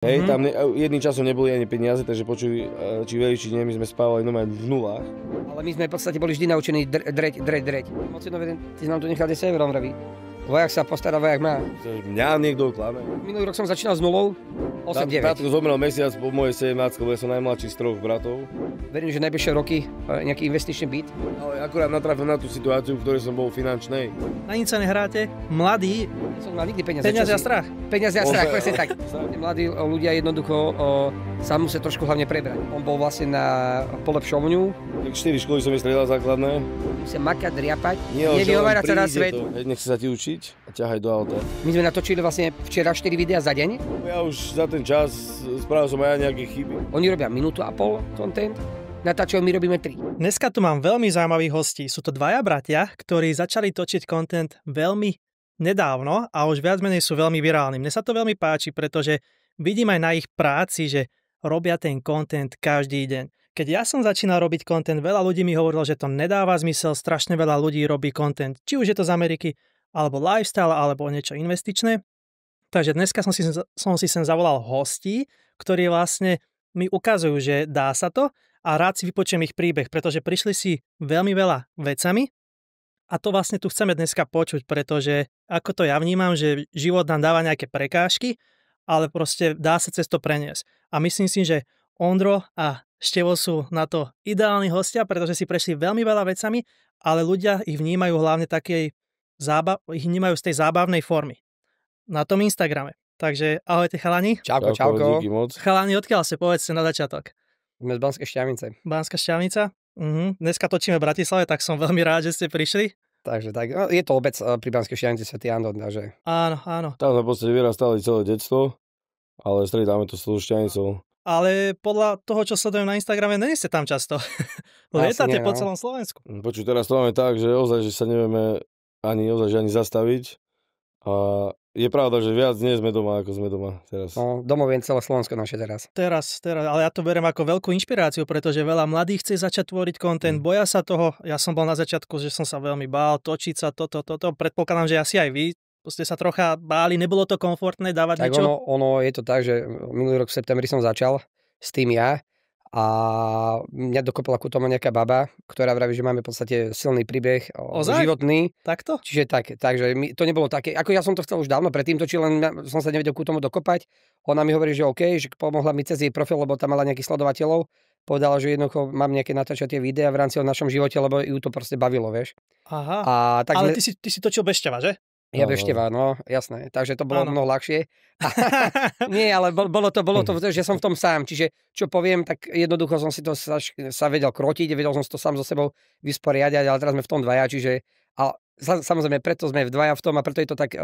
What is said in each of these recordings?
Hej, tam jedným časom neboli ani peniaze, takže počuj, či veri, či nie, my sme spávali normálne v nulách. Ale my sme v podstate boli vždy naučení dreť. Mocinové, ty nám tu nechal 10 € vraví. Vojak sa postará, vojak má. Mňa niekto klame. Minulý rok som začínal s nulou, 8-9. Tátko zomrel mesiac po mojej 17, lebo ja som najmladší z 3 bratov. Verím, že najbližšie roky nejaký investičný byt. Ale akurát natrafil na tú situáciu, v ktorej som bol finančnej. Na nič sa nehráte, mladí. Som mal nikdy peniaze. Peniaze a strach. Peniaze a strach, presne tak. Mladí ľudia jednoducho sa musia trošku hlavne prebrať. On bol vlastne na polepšovňu. 4 školy som vystriedal základné. Musia makať, driapať, nevyhovárať sa na svet. Nech sa ti učiť a ťahaj do auta. My sme natočili vlastne včera 4 videá za deň. Ja už za ten čas spravil som aj nejaké chyby. Oni robia 1,5 minúty content, natáčajú, my robíme 3. Dneska tu mám veľmi zaujímavých hostí. Sú to dvaja bratia, ktorí začali točiť content veľmi nedávno a už viac menej sú veľmi virálni. Mne sa to veľmi páči, pretože vidím aj na ich práci, že robia ten content každý deň. Keď ja som začínal robiť content, veľa ľudí mi hovorilo, že to nedáva zmysel, strašne veľa ľudí robí content, či už je to z Ameriky, alebo lifestyle, alebo niečo investičné. Takže dneska som si sem zavolal hostí, ktorí vlastne mi ukazujú, že dá sa to a rád si vypočujem ich príbeh, pretože prišli si veľmi veľa vecami a to vlastne tu chceme dneska počuť, pretože ako to ja vnímam, že život nám dáva nejaké prekážky, ale proste dá sa cez to preniesť. A myslím si, že Ondro a Števo sú na to ideálni hostia, pretože si prešli veľmi veľa vecami, ale ľudia ich vnímajú hlavne ich vnímajú z tej zábavnej formy. Na tom Instagrame. Takže ahojte chalani. Čauko. Díky moc. Chalani, odkiaľ ste, povedzte na začiatok. Sme z Banskej Štiavnice. Banská Štiavnica. Dneska točíme v Bratislave, tak som veľmi rád, že ste prišli. Takže tak, no, je to obec pri Banskej Štiavnici Svätý Andon, takže... Áno. Tam sme v podstate vyrastali celé detstvo, ale stretáme to s tou Štiavnicou. Ale podľa toho, čo sledujem na Instagrame, nie ste tam často. Lietate po celom Slovensku. Počuť, teraz to máme tak, že ozaj, že sa nevieme ani zastaviť. A je pravda, že viac nie sme doma, ako sme doma teraz. No, domov je celé Slovensko naše teraz. Teraz, ale ja to beriem ako veľkú inšpiráciu, pretože veľa mladých chce začať tvoriť content, boja sa toho. Ja som bol na začiatku, že som sa veľmi bál, točiť sa, toto. Predpokladám, že asi aj vy ste sa trocha báli, nebolo to komfortné dávať tak niečo? Ono je to tak, že minulý rok v septembri som začal s tým ja a mňa dokopala ku tomu nejaká baba, ktorá vraví, že máme v podstate silný príbeh životný. Takto? Čiže takže to nebolo také, ako ja som to chcel už dávno predtým točiť, len som sa nevedel ku tomu dokopať. Ona mi hovorí, že OK, že pomohla mi cez jej profil, lebo tam mala nejakých sledovateľov. Povedala, že jednoducho mám nejaké natáčacie videá v rámci o našom živote, lebo ju to proste bavilo, vieš. Aha, ale ty si točil bez šťava, že? Ja Bešteva, no jasné, takže to bolo mnoho ľahšie. Nie, ale bolo to, že som v tom sám, čiže čo poviem, tak jednoducho som si to sa vedel krotiť, vedel som si to sám so sebou vysporiadať, ale teraz sme v tom dvaja, čiže samozrejme preto sme v dvaja v tom a preto je to tak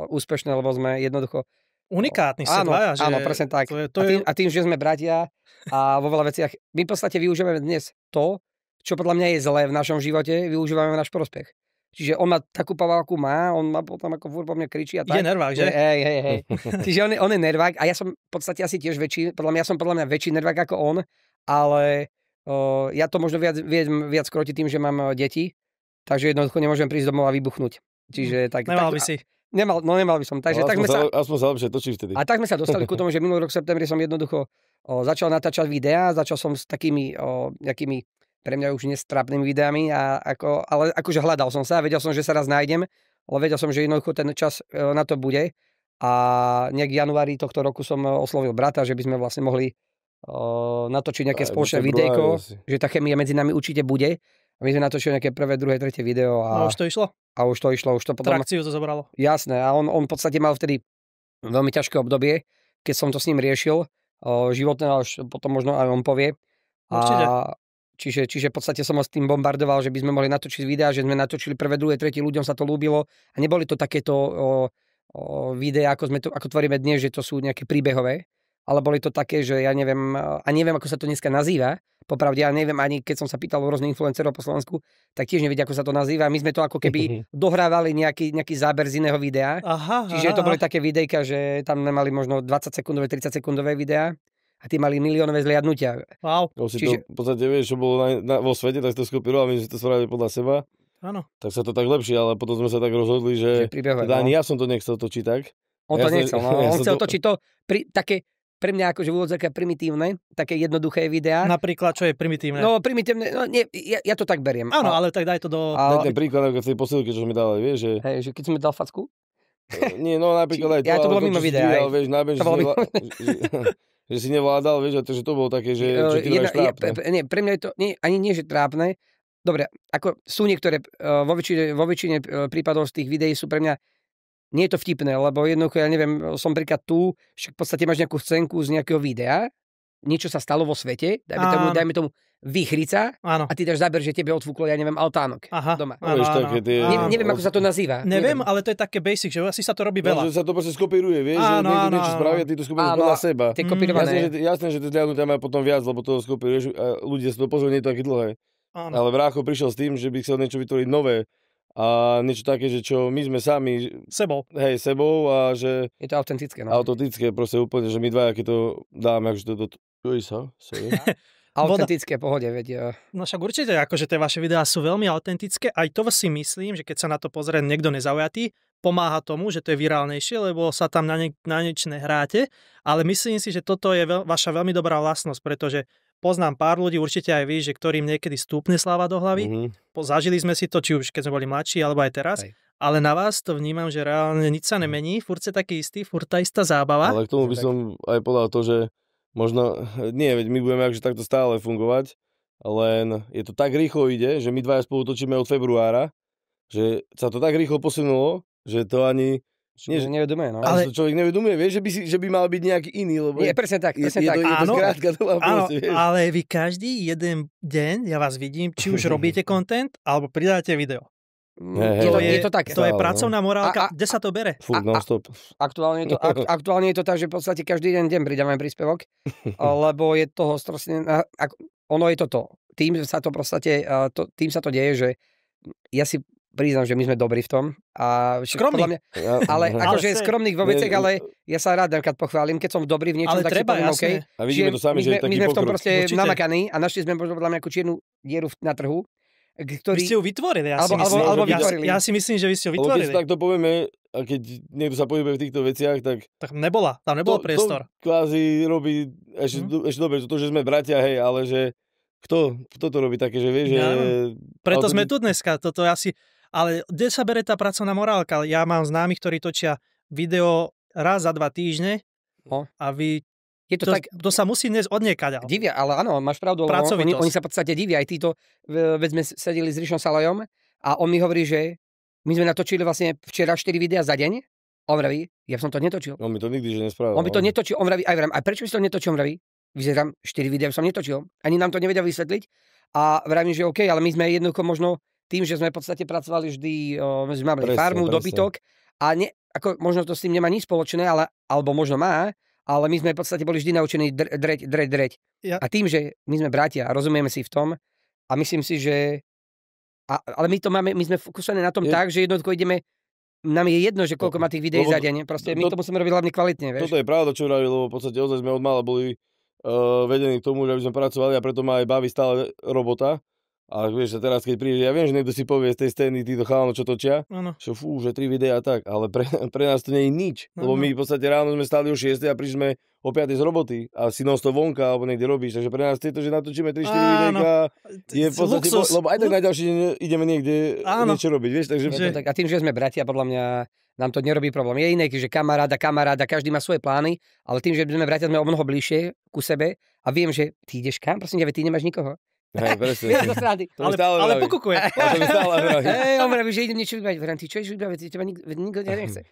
úspešné, lebo sme jednoducho unikátni ste dvaja. Áno, presne tak. A tým, že sme bratia a vo veľa veciach, my v podstate využívame dnes to, čo podľa mňa je zlé v našom živote, využívame v náš prospech. Čiže on má takú povahu, akú má, on má potom ako furt po mne kričí a tak. Je nervák, že? Hej. Čiže on je nervák a ja som v podstate asi tiež väčší, podľa mňa väčší nervák ako on, ale ja to možno viac krotiť tým, že mám deti, takže jednoducho nemôžem prísť domov a vybuchnúť. Čiže tak... Nemal by si. Nemal by som. Takže tak aspoň sa lepšie točí vtedy. A tak sme sa dostali ku tomu, že minulý rok v septembri som jednoducho začal natáčať videá, začal som s takými nejakými pre mňa už nestrapnými videami, ale akože hľadal som sa, vedel som, že sa raz nájdem, ale vedel som, že jednoducho ten čas na to bude a nejak v januári tohto roku som oslovil brata, že by sme vlastne mohli natočiť nejaké spoločné videjko, že tá chemia medzi nami určite bude a my sme natočili nejaké prvé, druhé, tretie video a už to išlo? A už to išlo, potom... Trakciu to zobralo. Jasné, a on v podstate mal vtedy veľmi ťažké obdobie, keď som to s ním riešil, životné, až potom možno aj on povie. Určite. Čiže v podstate som ho s tým bombardoval, že by sme mohli natočiť videá, že sme natočili prvé, druhé, tretie, ľuďom sa to ľúbilo a neboli to takéto videá, ako tvoríme dnes, že to sú nejaké príbehové, ale boli to také, že ja neviem, ako sa to dneska nazýva, popravde ja neviem, ani keď som sa pýtal o rôznych influencerov po Slovensku, tak tiež nevedia, ako sa to nazýva. My sme to ako keby dohrávali nejaký záber z iného videa. Čiže to boli také videjka, že tam nemali možno 20 sekundové, 30 sekundové videá. A tí mali miliónové zliadnutia. Wow. Čiže... To v podstate vieš, čo bolo vo svete, tak to skopíroval, my sme to spravili podľa seba. Áno. Tak sa to tak lepšie, ale potom sme sa tak rozhodli, že teda ani ja som to nechcel točiť tak. On to nechcel, on chcel točiť to také pre mňa akože v úvodzovkách primitívne, také jednoduché videá. Napríklad, čo je primitívne? No primitívne, no nie, ja to tak beriem. Áno, ale tak daj to do... Daj ten príklad, ako v tej posilke, čo sme dali, vieš, že... Hej, že keď som mi dal facku? Nie, no napríklad aj to, Ja to ale bolo mimo čo si videa, dvíhal, hej. vieš, najmä, To bolo mimo- že si nevládal, vieš, a to, že to bolo také, že ty máš trápne. Nie, pre mňa je to, ani nie, že trápne. Dobre, ako sú niektoré, vo väčšine prípadov z tých videí sú pre mňa, nie je to vtipné, lebo jednoducho, ja neviem, som príklad tu, však v podstate máš nejakú scénku z nejakého videa, niečo sa stalo vo svete, dajme tomu výchrica Áno. a ty dáš záber, že tebe odfúklo, ja neviem, altánok Aha, doma. áno, Vieš, také tie- áno. Neviem, ako sa to nazýva. Neviem, ale to je také basic, že asi sa to robí No, veľa. že sa to proste skopíruje, vieš, Áno, že niekto áno, niečo áno. spraví a ty to skopíruješ Áno, podľa seba. Tie kopírované. Jasné, že to zľadnuté má potom viac, lebo to skopíruješ a ľudia si to pozrú, nie je to také dlhé. Áno. Ale Brácho prišiel s tým, že by chcel niečo vytvoriť nové a niečo také, že čo my sme sami, Sebou. sebou a že Je to autentické, no. autentické proste úplne, že my dvaja, keď to dáme, akože to sorry. Autentické, pohode, veď. No však určite, akože tie vaše videá sú veľmi autentické. Aj to si myslím, že keď sa na to pozrie niekto nezaujatý, pomáha tomu, že to je virálnejšie, lebo sa tam na nič nehráte. Ale myslím si, že toto je vaša veľmi dobrá vlastnosť, pretože poznám pár ľudí, určite aj vy, že ktorým niekedy stúpne sláva do hlavy. Zažili sme si to, či už keď sme boli mladší, alebo aj teraz. Hej. Ale na vás to vnímam, že reálne nič sa nemení, furt ste taký istý, furt tá istá zábava. Ale k tomu by som aj povedal to, že možno, nie, veď my budeme akože takto stále fungovať, len je to tak rýchlo ide, že my dvaja spolu točíme od februára, že sa to tak rýchlo posunulo, že to ani... Nie, že nevedomé, no. Ale to človek nevedomuje, vieš, že by mal byť nejaký iný, lebo Nie, presne tak, presne tak. je to Áno. skrátka doba Áno, proste, vieš. ale vy každý jeden deň, ja vás vidím, či už robíte content, alebo pridáte video. Je to tak. To je Stále, pracovná morálka. A- Kde sa to bere? Furt non-stop. Aktuálne je to tak, že v podstate každý deň pridávam príspevok, lebo je toho strašne... Ono je toto. Tým sa to deje, že ja si priznám, že my sme dobrí v tom. A Skromný. podľa mňa, ale akože Ale- skromných vo veciach, ale ja sa rád napríklad pochválim, keď som dobrý v niečom, Ale tak treba, si poviem OK. jasné. A vidíme to sami, že je my taký sme v tom pokrok. proste Určite. namakaní a našli sme možno podľa mňa ako čiernu dieru na trhu, Vy ktorý... ste ju vytvorili, ja si Alebo- myslím. alebo Ja- vytvorili. Ja si myslím, že vy ste ju Lebo keď vytvorili. si takto povieme, a keď niekto sa pohybuje v týchto veciach, tak Tak tam nebol priestor. To kvázi robí ešte dobre, to, že sme bratia, hej, ale že kto to robí také, že vieš, že... Ja, Preto ale sme tu dneska. Toto je asi... Ale kde sa bere tá pracovná morálka? Ja mám známych, ktorí točia video raz za 2 týždne No. a vy... Je to tak... To sa musí dnes odniekať. Divia, ale áno, máš pravdu, lebo Pracovitosť. oni sa v podstate divia. Aj títo, veď sme sedeli s Rišom Salajom a on mi hovorí, že my sme natočili vlastne včera 4 videá za deň. On vraví, ja som to netočil. On mi to nikdy, že nespravil. On by to netočil, on vraví, aj vrám, a prečo by si to netočil, on vraví? Vyzerám, 4 videá som netočil. Ani nám to nevedia vysvetliť. A vravím, že OK, ale my sme jednoducho možno tým, že sme v podstate pracovali vždy, sme mali farmu, dobytok a ako možno to s tým nemá nič spoločné, alebo možno má, ale my sme v podstate boli vždy naučení dreť. Ja. A tým, že my sme bratia a rozumieme si v tom a myslím si, že ale my to máme, my sme fokusovaní na tom tak, že jednoducho ideme, nám je jedno, že koľko má tých videí za deň. Proste my to musíme robiť hlavne kvalitne, vieš. Toto je pravda, čo vraví, lebo v podstate ozaj sme od mala boli vedení k tomu, že aby sme pracovali a preto ma aj baví stále robota. A vieš, teraz keď príde, ja viem, že niekto si povie z tej scény, títo chalanov, čo točia, že že 3 videá tak, ale pre nás to nie je nič. Lebo my v podstate ráno sme stáli o 6 a prišli sme o 5 z roboty a si non-stop vonka, alebo niekde robíš. Takže pre nás tieto, že natočíme 3-4 videjka, je v podstate, lebo aj tak na ďalší deň ideme niekde niečo robiť, vieš, takže... A tým, že sme bratia, podľa mňa nám to nerobí problém. Je iné, že kamaráda, každý má svoje plány, ale tým, že sme bratia, sme o mnoho bližšie ku sebe a viem, že ty ideš kam, prosím ťa, ty nemáš nikoho. Hej, presne. Ale pokukuje. On vraví, že idem niečo vybaviť. Vrám, ty čo ideš vybaviť? Teba nikto nechce.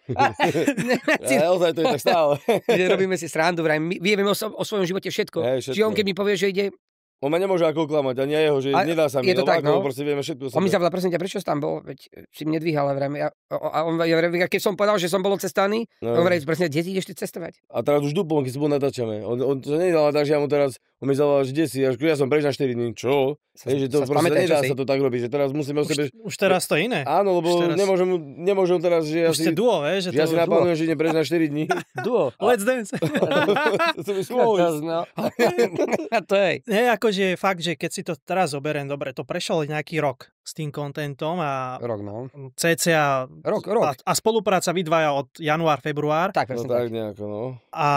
Ozaj to je tak stále. Robíme si srandu, vrám. My vieme o svojom živote všetko. Čiže on keď mi povie, že ide... On ma nemôže ako klamať, ani jeho, že nedá sa mi. Je to tak, no. Proste vieme všetko. On mi zavolal, prosím ťa, prečo si tam bol? Veď si mi nedvíhal, vrám. A on vraví, keď som povedal, že som bol cestovaný, on vraví, prosím ťa, kde ideš ty cestovať? A teraz už duplom, keď si bol natáčame. On to nedal tak, že ja mu teraz, On mi zavolal, že kde si, ja som preč na 4 dní. Čo? Že to proste nedá sa to tak robiť, že teraz musíme o sebe... Už teraz to iné. Áno, lebo nemôžem teraz, že ja si... Už ste duo, že ja si naplánujem, že idem preč na 4 dní. Duo. Let's dance. To by smôj. To je. Nie, akože fakt, že keď si to teraz zoberiem, dobre, to prešlo nejaký rok s tým kontentom a... Rok, no. CCA... Rok. A spolupráca vy dvaja od január, február. Tak, no tak nejako, no. A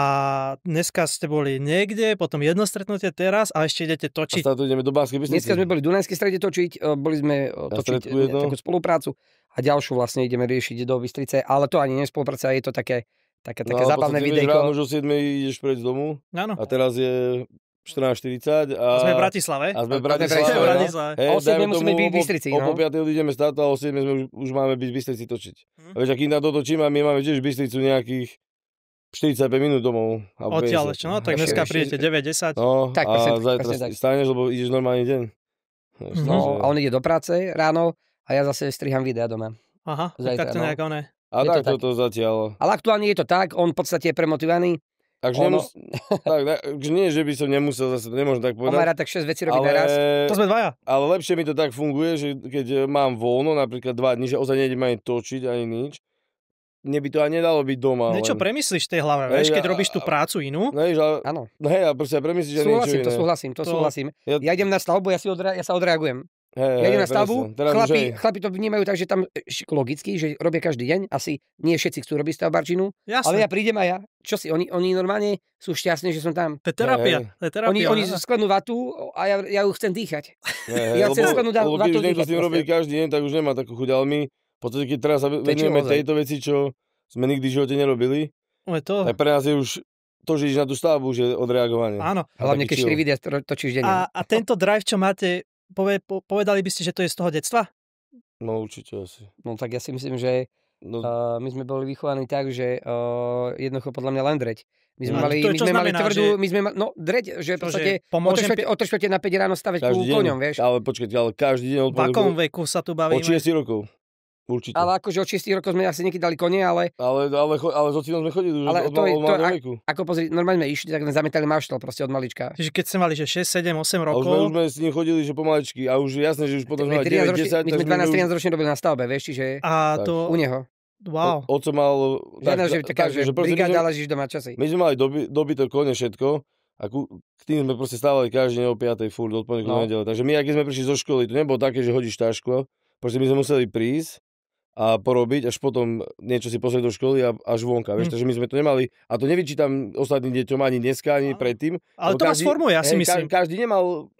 dneska ste boli niekde, potom jedno stretnutie teraz a ešte idete točiť. A tu ideme do Banskej Bystrice. Dneska sme boli v Dunajskej Strede točiť, boli sme točiť takú spoluprácu a ďalšiu vlastne ideme riešiť do Bystrice, ale to ani nie je spolupráca, je to také zábavné videjko. Ráno už o 7 ideš preč z domu a teraz je 14:40 a sme v Bratislave. A sme v Bratislave. O 7 musíme byť v Bystrici. Po 5 odídeme z táto a o 7 sme už máme byť v Bystrici točiť. A vieš, aký na to točíme a my máme tiež Bystricu nejakých 45 minút domov. Odtiaľ ešte, no tak dneska prídete 9-10. No tak, a zajtra staneš, lebo ideš normálny deň. No a on ide do práce ráno a ja zase striham videa doma. Aha, tak to nejak oné. A tak toto zatiaľ. Ale aktuálne je to tak, on v podstate je premotivovaný. Takže nie, že by som nemusel, zase nemôžem tak povedať. On má rád tak 6 vecí robiť naraz. To sme dvaja. Ale lepšie mi to tak funguje, že keď mám voľno, napríklad 2 dní, že ozaj nejdem ani točiť, ani nič, mne by to ani nedalo byť doma. Niečo premyslíš v tej hlave, vieš, keď robíš tú prácu inú. Áno. Hej, a proste premyslíš, že niečo iné. To súhlasím. Ja idem na stavbu, ja sa odreagujem. Ja idem na stavbu, chlapi to vnímajú tak, že tam logicky, že robia každý deň, asi nie všetci chcú robiť stavbarčinu, ale ja prídem a ja, čo si, oni normálne sú šťastní, že som tam. To je terapia. Oni sklenú vatu a ja ju chcem dýchať. Ja chcem sklenú vatu dýchať. Keď už niekto s tým robí každý deň, tak už nemá takú chuť, ale my v podstate, keď teraz sa venujeme tejto veci, čo sme nikdy v živote nerobili, tak pre nás je už to, že ideš na tú stavbu, že odreagovanie. Áno. Hlavne keď 4 videá točíš denne. A tento drive, čo máte, povedali by ste, že to je z toho detstva? No určite asi. No tak ja si myslím, že my sme boli vychovaní tak, že jednoducho podľa mňa len dreť. My sme mali tvrdú, dreť, že v podstate o 3 na 5 ráno stavať ku koňom, vieš. Ale počkajte, ale každý deň v akom veku sa tu bavíme? Od 6 rokov. Určite. Ale akože od 6 rokov sme asi niekedy dali kone, ale s ocinom sme chodili už od malého veku. Ako pozri, normálne sme išli, tak sme zametali maštel proste od malička. Čiže keď sme mali, že 6, 7, 8 rokov. A už sme s ním chodili, že pomaličky a už jasné, že už potom sme mali 9, 10. My sme 12-13 ročne robili na stavbe, vieš, čiže u neho. Wow. Oco mal... Taká, že brigáda, ale žiš doma časy. My sme mali dobytok, kone, všetko. A k tým sme proste stávali každý deň o 5:00 furt od pondelku do nedele. Takže my, keď sme prišli zo školy, to nebolo také, že hodíš tašku. Proste my sme museli prísť a porobiť, až potom niečo si pozrieť do školy a až vonka, vieš, takže my sme to nemali, a to nevyčítam ostatným deťom ani dneska, ani predtým. Ale to vás formuje, ja si myslím. Každý nemal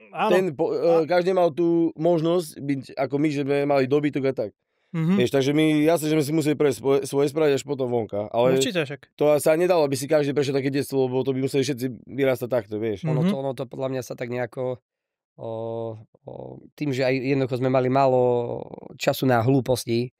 každý nemal tú možnosť byť ako my, že sme mali dobytok a tak. Vieš, takže my, jasne, že sme si museli prejsť svoje spraviť až potom vonka, ale určite však. To sa nedalo, aby si každý prešiel také detstvo, lebo to by museli všetci vyrastať takto, vieš. Ono to podľa mňa sa tak nejako tým, že aj jednoducho sme mali málo času na hlúposti,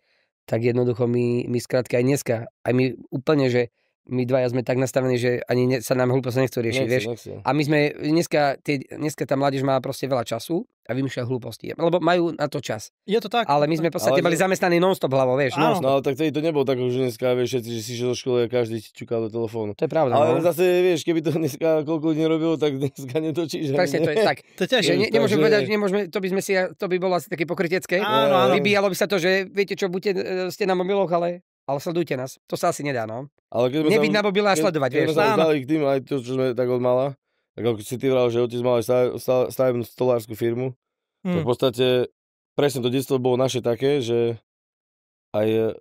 tak jednoducho my skrátka aj dneska, aj my úplne, že my dvaja sme tak nastavení, že ani sa nám hlúposť nechcú riešiť, vieš. A my sme, dneska tá mládež má proste veľa času a vymýšľa hlúposti, lebo majú na to čas. Je to tak. Ale my sme v podstate mali zamestnaní non-stop hlavou, vieš. No ale tak to nebolo tak, že dneska, vieš, všetci, že si šiel do školy a každý čukal do telefónu. To je pravda. Ale zase, vieš, keby to dneska koľko ľudí nerobilo, tak dneska netočíš. Presne, to je tak. To je ťažšie. Nemôžeme povedať, to by bolo asi také pokrytecké. Áno. Vybíjalo by sa to, že viete čo, buďte ste na mobiloch, ale sledujte nás. To sa asi nedá, no. Ale nebyť na mobile a sledovať, vieš. Keď sme sa dali k tým, aj to, čo sme tak od mala, tak ako si ty vral, že otec mal stavebnú stolárskú firmu, tak v podstate presne to detstvo bolo naše také, že aj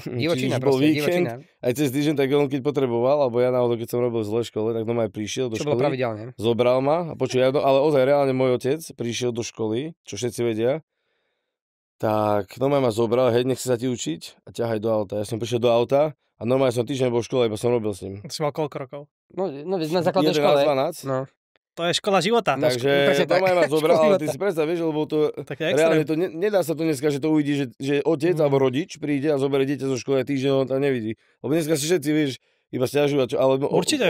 divočina, bol víkend, aj cez týždeň, tak on keď potreboval, alebo ja náhodou, keď som robil v zlej škole, tak doma aj prišiel do školy. Čo bolo pravidelne. Zobral ma a ale ozaj reálne môj otec prišiel do školy, čo všetci vedia. Tak normálne ma zobral, hej, nech sa ti učiť a ťahaj do auta. Ja som prišiel do auta a normálne som týždeň bol v škole, iba som robil s ním. Si mal koľko rokov? No na základnej škole. 12. No. To je škola života. Takže normálne ma zobral, ale ty si predstav, vieš, lebo to reálne to nedá sa to dneska, že to uvidí, že otec alebo rodič príde a zoberie dieťa zo školy a týždeň on tam nevidí. Lebo dneska si všetci, vieš, iba sťažovať, ale určite,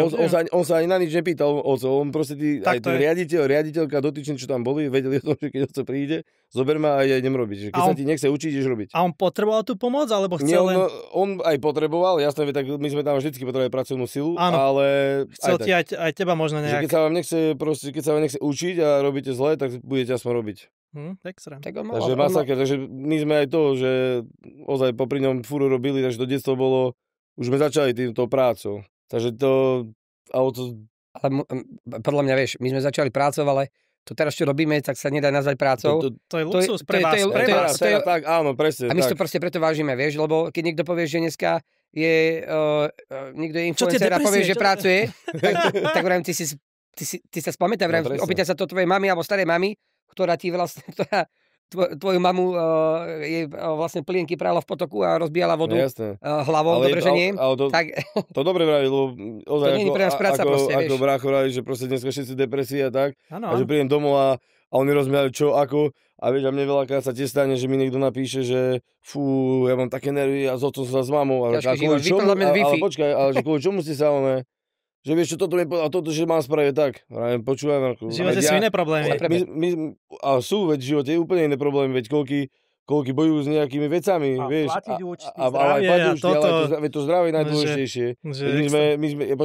on sa ani na nič nepýtal, on proste aj ten riaditeľka, dotyčný, čo tam boli, vedeli o tom, že keď oco príde, zober ma a ja idem robiť. Že keď sa ti nechce učiť, ideš robiť. A on potreboval tú pomoc, alebo chcel len... On aj potreboval, jasné, tak my sme tam vždycky potrebovali pracovnú silu, ale... Chcel ti aj teba možno nejak... Keď sa vám nechce učiť a robíte zle, tak budete aspoň robiť. Extrém. Takže masaker, takže my sme aj to, že ozaj popri ňom fúru robili, takže to detstvo bolo, už sme začali týmto prácou. Takže to... Ale podľa mňa, vieš, my sme začali prácou, ale to teraz, čo robíme, tak sa nedá nazvať prácou. To je luxus pre vás. Tak, áno, presne. A my si to proste preto vážime, vieš, lebo keď niekto povie, že dneska je niekto je influencer a povie, že pracuje, tak vrajím, ty sa spamätá, vrajím, opýta sa to tvojej mamy alebo starej mamy, ktorá ti vlastne, tvoju mamu jej vlastne plienky prála v potoku a rozbíjala vodu hlavou, dobre, že nie? To dobre vraví, lebo to nie je pre nás práca proste, vieš. Ako brácho vraví, že proste dneska všetci depresia a tak, a že prídem domov a oni rozmýšľajú čo, ako, a vieš, a mne veľakrát sa tiež stane, že mi niekto napíše, že fú, ja mám také nervy a s otcom sa s mamou, ale počkaj, ale že kvôli čomu ste sa, že vieš, čo toto mi povedal, toto, že mám spraviť tak. Počúvaj, Marku. V živote sú iné problémy. Ale sú, veď v živote je úplne iné problémy, veď koľky bojujú s nejakými vecami, vieš. Platiť účty, zdravie a toto. Ale to zdravie je najdôležitejšie.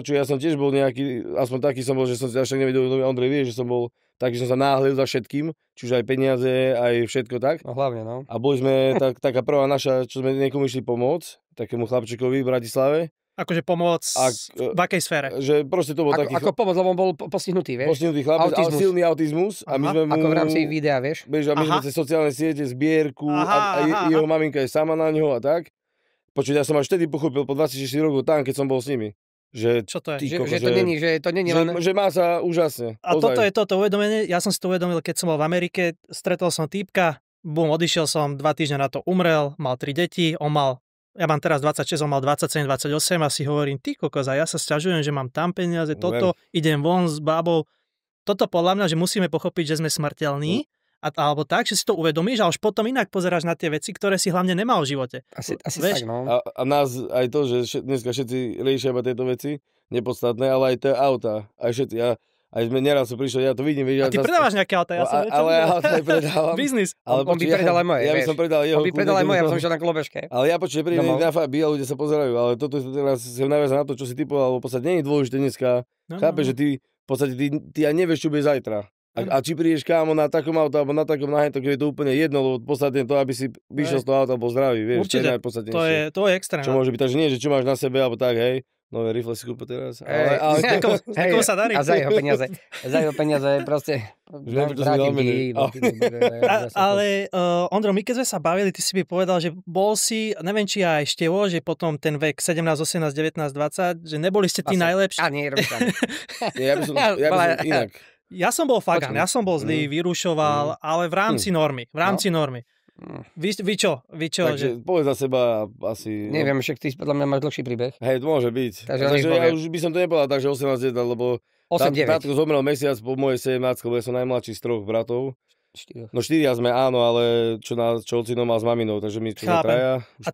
Ja som tiež bol nejaký, aspoň taký som bol, že som si až tak nevedel, Ondrej vie, že som bol taký, že som sa náhlil za všetkým, či už aj peniaze, aj všetko tak. No hlavne, no. A boli sme taká prvá naša, čo sme niekomu išli pomôcť, takému chlapčekovi v Bratislave. Akože pomoc v akej sfére? Že proste to bol taký... Ako pomoc, lebo on bol postihnutý, vieš? Postihnutý chlapec, ale silný autizmus. A my sme mu... Ako v rámci videa, vieš? A my sme cez sociálne siete, zbierku a jeho maminka je sama na ňo a tak. Počuť, ja som až vtedy pochopil po 26 rokov tam, keď som bol s nimi. Že, čo to je? Že to není len... Že má sa úžasne. A toto je toto uvedomenie. Ja som si to uvedomil, keď som bol v Amerike. Stretol som týpka, odišiel som, 2 týždne na to umrel, mal 3 deti, ja mám teraz 26, on mal 27, 28 a si hovorím, ty kokos, a ja sa sťažujem, že mám tam peniaze, idem von s babou. Toto podľa mňa, že musíme pochopiť, že sme smrteľní, alebo tak, že si to uvedomíš a už potom inak pozeráš na tie veci, ktoré si hlavne nemal v živote. Asi tak, no. A nás aj to, že dneska všetci riešia iba tieto veci, nepodstatné, ale aj tie auta. Aj všetci, aj sme neraz prišiel, ja to vidím. A ty predávaš nejaké auta, ja som ale ja auta nepredávam. Biznis. On by predal aj moje, ja by som predal jeho. On by predal aj moje, ja som šiel na klobežke. Ale ja počujem, prídem na Fabi a ľudia sa pozerajú, ale toto teraz sem naviazať na to, čo si ty povedal, lebo v podstate nie je dôležité dneska. Chápeš, že ty v podstate ty aj nevieš, čo bude zajtra. A či prídeš kámo na takom auto alebo na takom nahen, tak je to úplne jedno, lebo v podstate to, aby si vyšiel z toho auta, bol zdravý, vieš. Určite, to je extrém. Čo môže byť, takže nie, že čo máš na sebe, alebo tak, hej. Nové rifle si kúpil teraz. Ako sa darí? A za jeho peniaze proste. Ale Ondro, my keď sme sa bavili, ty si mi povedal, že bol si, neviem či aj Števo, že potom ten vek 17, 18, 19, 20, že neboli ste tí najlepší. Ja by som inak. Ja som bol fagan, ja som bol zlý, vyrušoval, ale v rámci normy. Vy čo? Takže povedz za seba asi... Neviem, však ty podľa mňa máš dlhší príbeh. Hej, to môže byť. Takže ja už by som to nepovedal tak, že 18 let, lebo tátko zomrel mesiac po mojej 17, lebo ja som najmladší z 3 bratov. 4. No 4 sme áno, ale čo ocino mal s maminou, takže my sme traja. A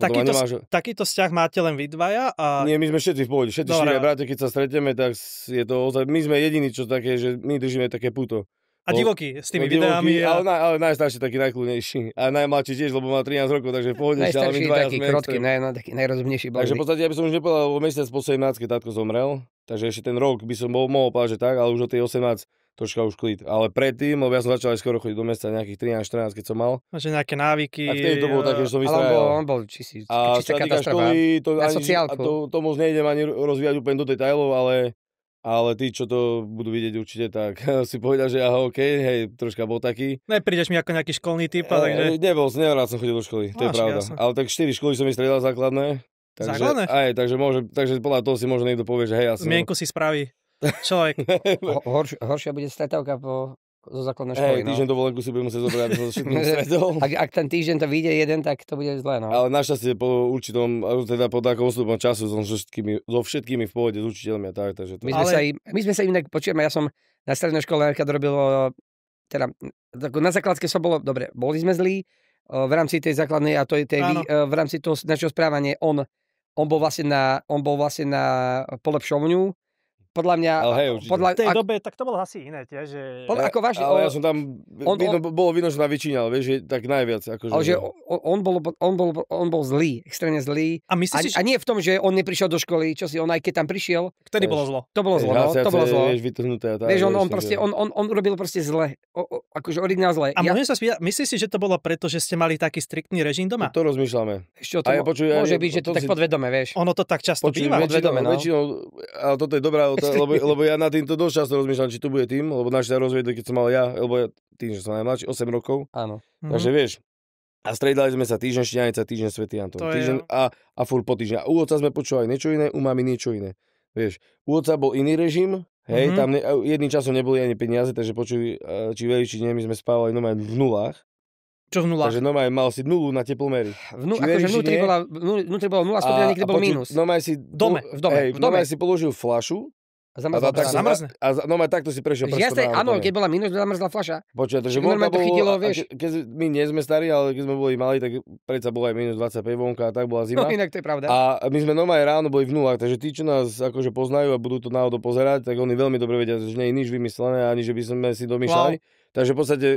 takýto vzťah máte len vy dvaja? Nie, my sme všetci v pohode. Všetci 4 bratia, keď sa stretneme, tak je to... My sme jediní, čo také, že my držíme také puto. A divoký s tými videami. Ale najstarší taký najkľudnejší. A najmladší tiež, lebo má 13 rokov, takže v pohode. Najstarší je taký krotký, taký najrozumnejší. Takže v podstate ja by som už nepovedal, o mesiac po 17, keď tátko zomrel. Takže ešte ten rok by som mohol povedať, že tak, ale už od tej 18 troška už klid. Ale predtým, lebo ja som začal aj skoro chodiť do mesta nejakých 13-14, keď som mal. Že nejaké návyky. A vtedy to bolo také, že som vystrajal. On bol čistá katastrofa. Na sociálku. To moc nejdem ani rozvíjať úplne do detailov, ale tí, čo to budú vidieť určite, tak si povedal, že aha, okej, hej, troška bol taký. Neprídeš mi ako nejaký školný typ, takže... Nerád som chodil do školy, to je pravda. Jasne. Ale tak 4 školy som vystriedal základné. Základné? Aj, takže podľa toho si možno niekto povie, že hej, ja som... Zmienku si spraví človek. Horšia bude stretávka zo základnej školy. Týždeň dovolenku si budem musieť zobrať, aby som sa všetkým stretol. Ak ten týždeň to vyjde jeden, tak to bude zlé, no. Ale našťastie po určitom, teda po takom ústupom času som so všetkými v pohode, s učiteľmi a tak, takže to... My sme sa inak, počujeme, ja som na strednej škole, keď robil, teda na základke som boli sme zlí, v rámci tej základnej a v rámci toho našeho správania on on bol vlastne na polepšovňu. Podľa mňa... v tej dobe, tak to bolo asi iné tiež. Že... Ako vážne, ale ja som tam... bolo vidno, že ma vyčíňal, vieš, že tak najviac. Akože, ale že on bol zlý, extrémne zlý. A nie v tom, že on neprišiel do školy, čo si on, aj keď tam prišiel... Vtedy bolo zlo. To bolo zlo, no. To bolo zlo. Vieš, on robil proste zle. Akože originál zle. A môžem sa spýtať, myslíš si, že to bolo preto, že ste mali taký striktný režim doma? To rozmýšľame. Môže byť, že to tak podvedome, vieš. Ono to tak často býva. Väčšinou, ale toto je dobrá, lebo ja na týmto dosť často rozmýšľam, či to bude tým, lebo naši sa rozviedli, keď som mal ja, lebo ja tým, že som najmladší, 8 rokov. Áno. Takže vieš, a striedali sme sa týždeň Štianica, týždeň Svätý Anton. A furt po týždňa. A u otca sme počúvali niečo iné, u mami niečo iné. Vieš, u otca bol iný režim, hej, tam jedným časom neboli ani peniaze, takže počuli, či veli, či nie, my sme spávali normálne v nulách. Čo v nulách? Takže normálne mal si nulu na teplomery. Akože vnútri bolo 0 stupňa, niekde bol mínus. Normálne si... V dome. Normálne si položil fľašu. Zamrzla. No takto si prešiel prstom. Áno, keď bola minus, zamrzla fľaša. Počuť, takže vonka bolo, keď my nie sme starí, ale keď sme boli mali, tak predsa bolo aj minus 25 vonka a tak bola zima. No inak to je pravda. A my sme normálne ráno boli v nulách, takže tí, čo nás akože poznajú a budú to náhodou pozerať, tak oni veľmi dobre vedia, že nie je nič vymyslené, ani že by sme si domýšľali. Takže v podstate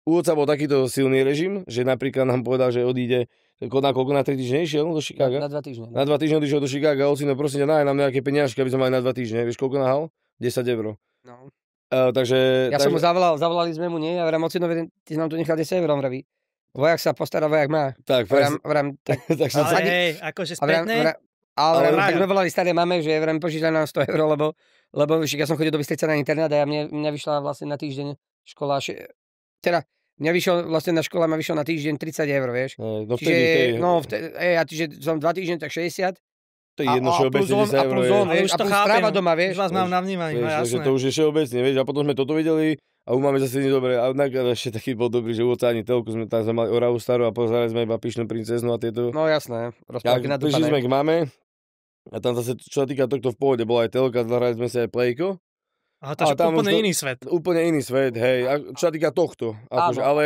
u otca bol takýto silný režim, že napríklad nám povedal, že odíde na 3 týždne išiel do Chicaga? Na 2 týždne. Na 2 týždne odišiel do Chicaga, ocino, prosím ťa, nájď nám nejaké peniažky, aby sme mali na 2 týždne. Vieš, koľko nahal? 10 €. No. Takže... som mu zavolali sme mu, nie? A vrám, ocinovi, ty nám tu nechal 10 €, vraví. Vojak sa postará, vojak má. Tak, akože spätne. Ale tak sme volali staré mame, že vrám, požičaj nám 100 €, lebo ja som chodil do Bystrice na internát a mňa vyšla vlastne na týždeň škola, teda mňa vyšlo na týždeň 30 €, vieš. No vtedy. Čiže som 2 týždne, tak 60. To je jedno všeobecne 10 €. A plus stráva doma, vieš. Už vás mám na vnímaní, no jasné. Že to už je všeobecne, vieš. A potom sme toto videli a u máme zase nedobre. A ešte taký bol dobrý, že u otca ani telku, tam sme mali Oravu starú a pozerali sme iba Pyšnú princeznu a tieto. No jasné, rozprávky na prišli sme k mame a tam zase, čo sa týka tohto v pohode, bola aj telka, zahrali sme si aj plejko. A to je úplne iný svet. Úplne iný svet, hej. A čo sa týka tohto. Akože, ale...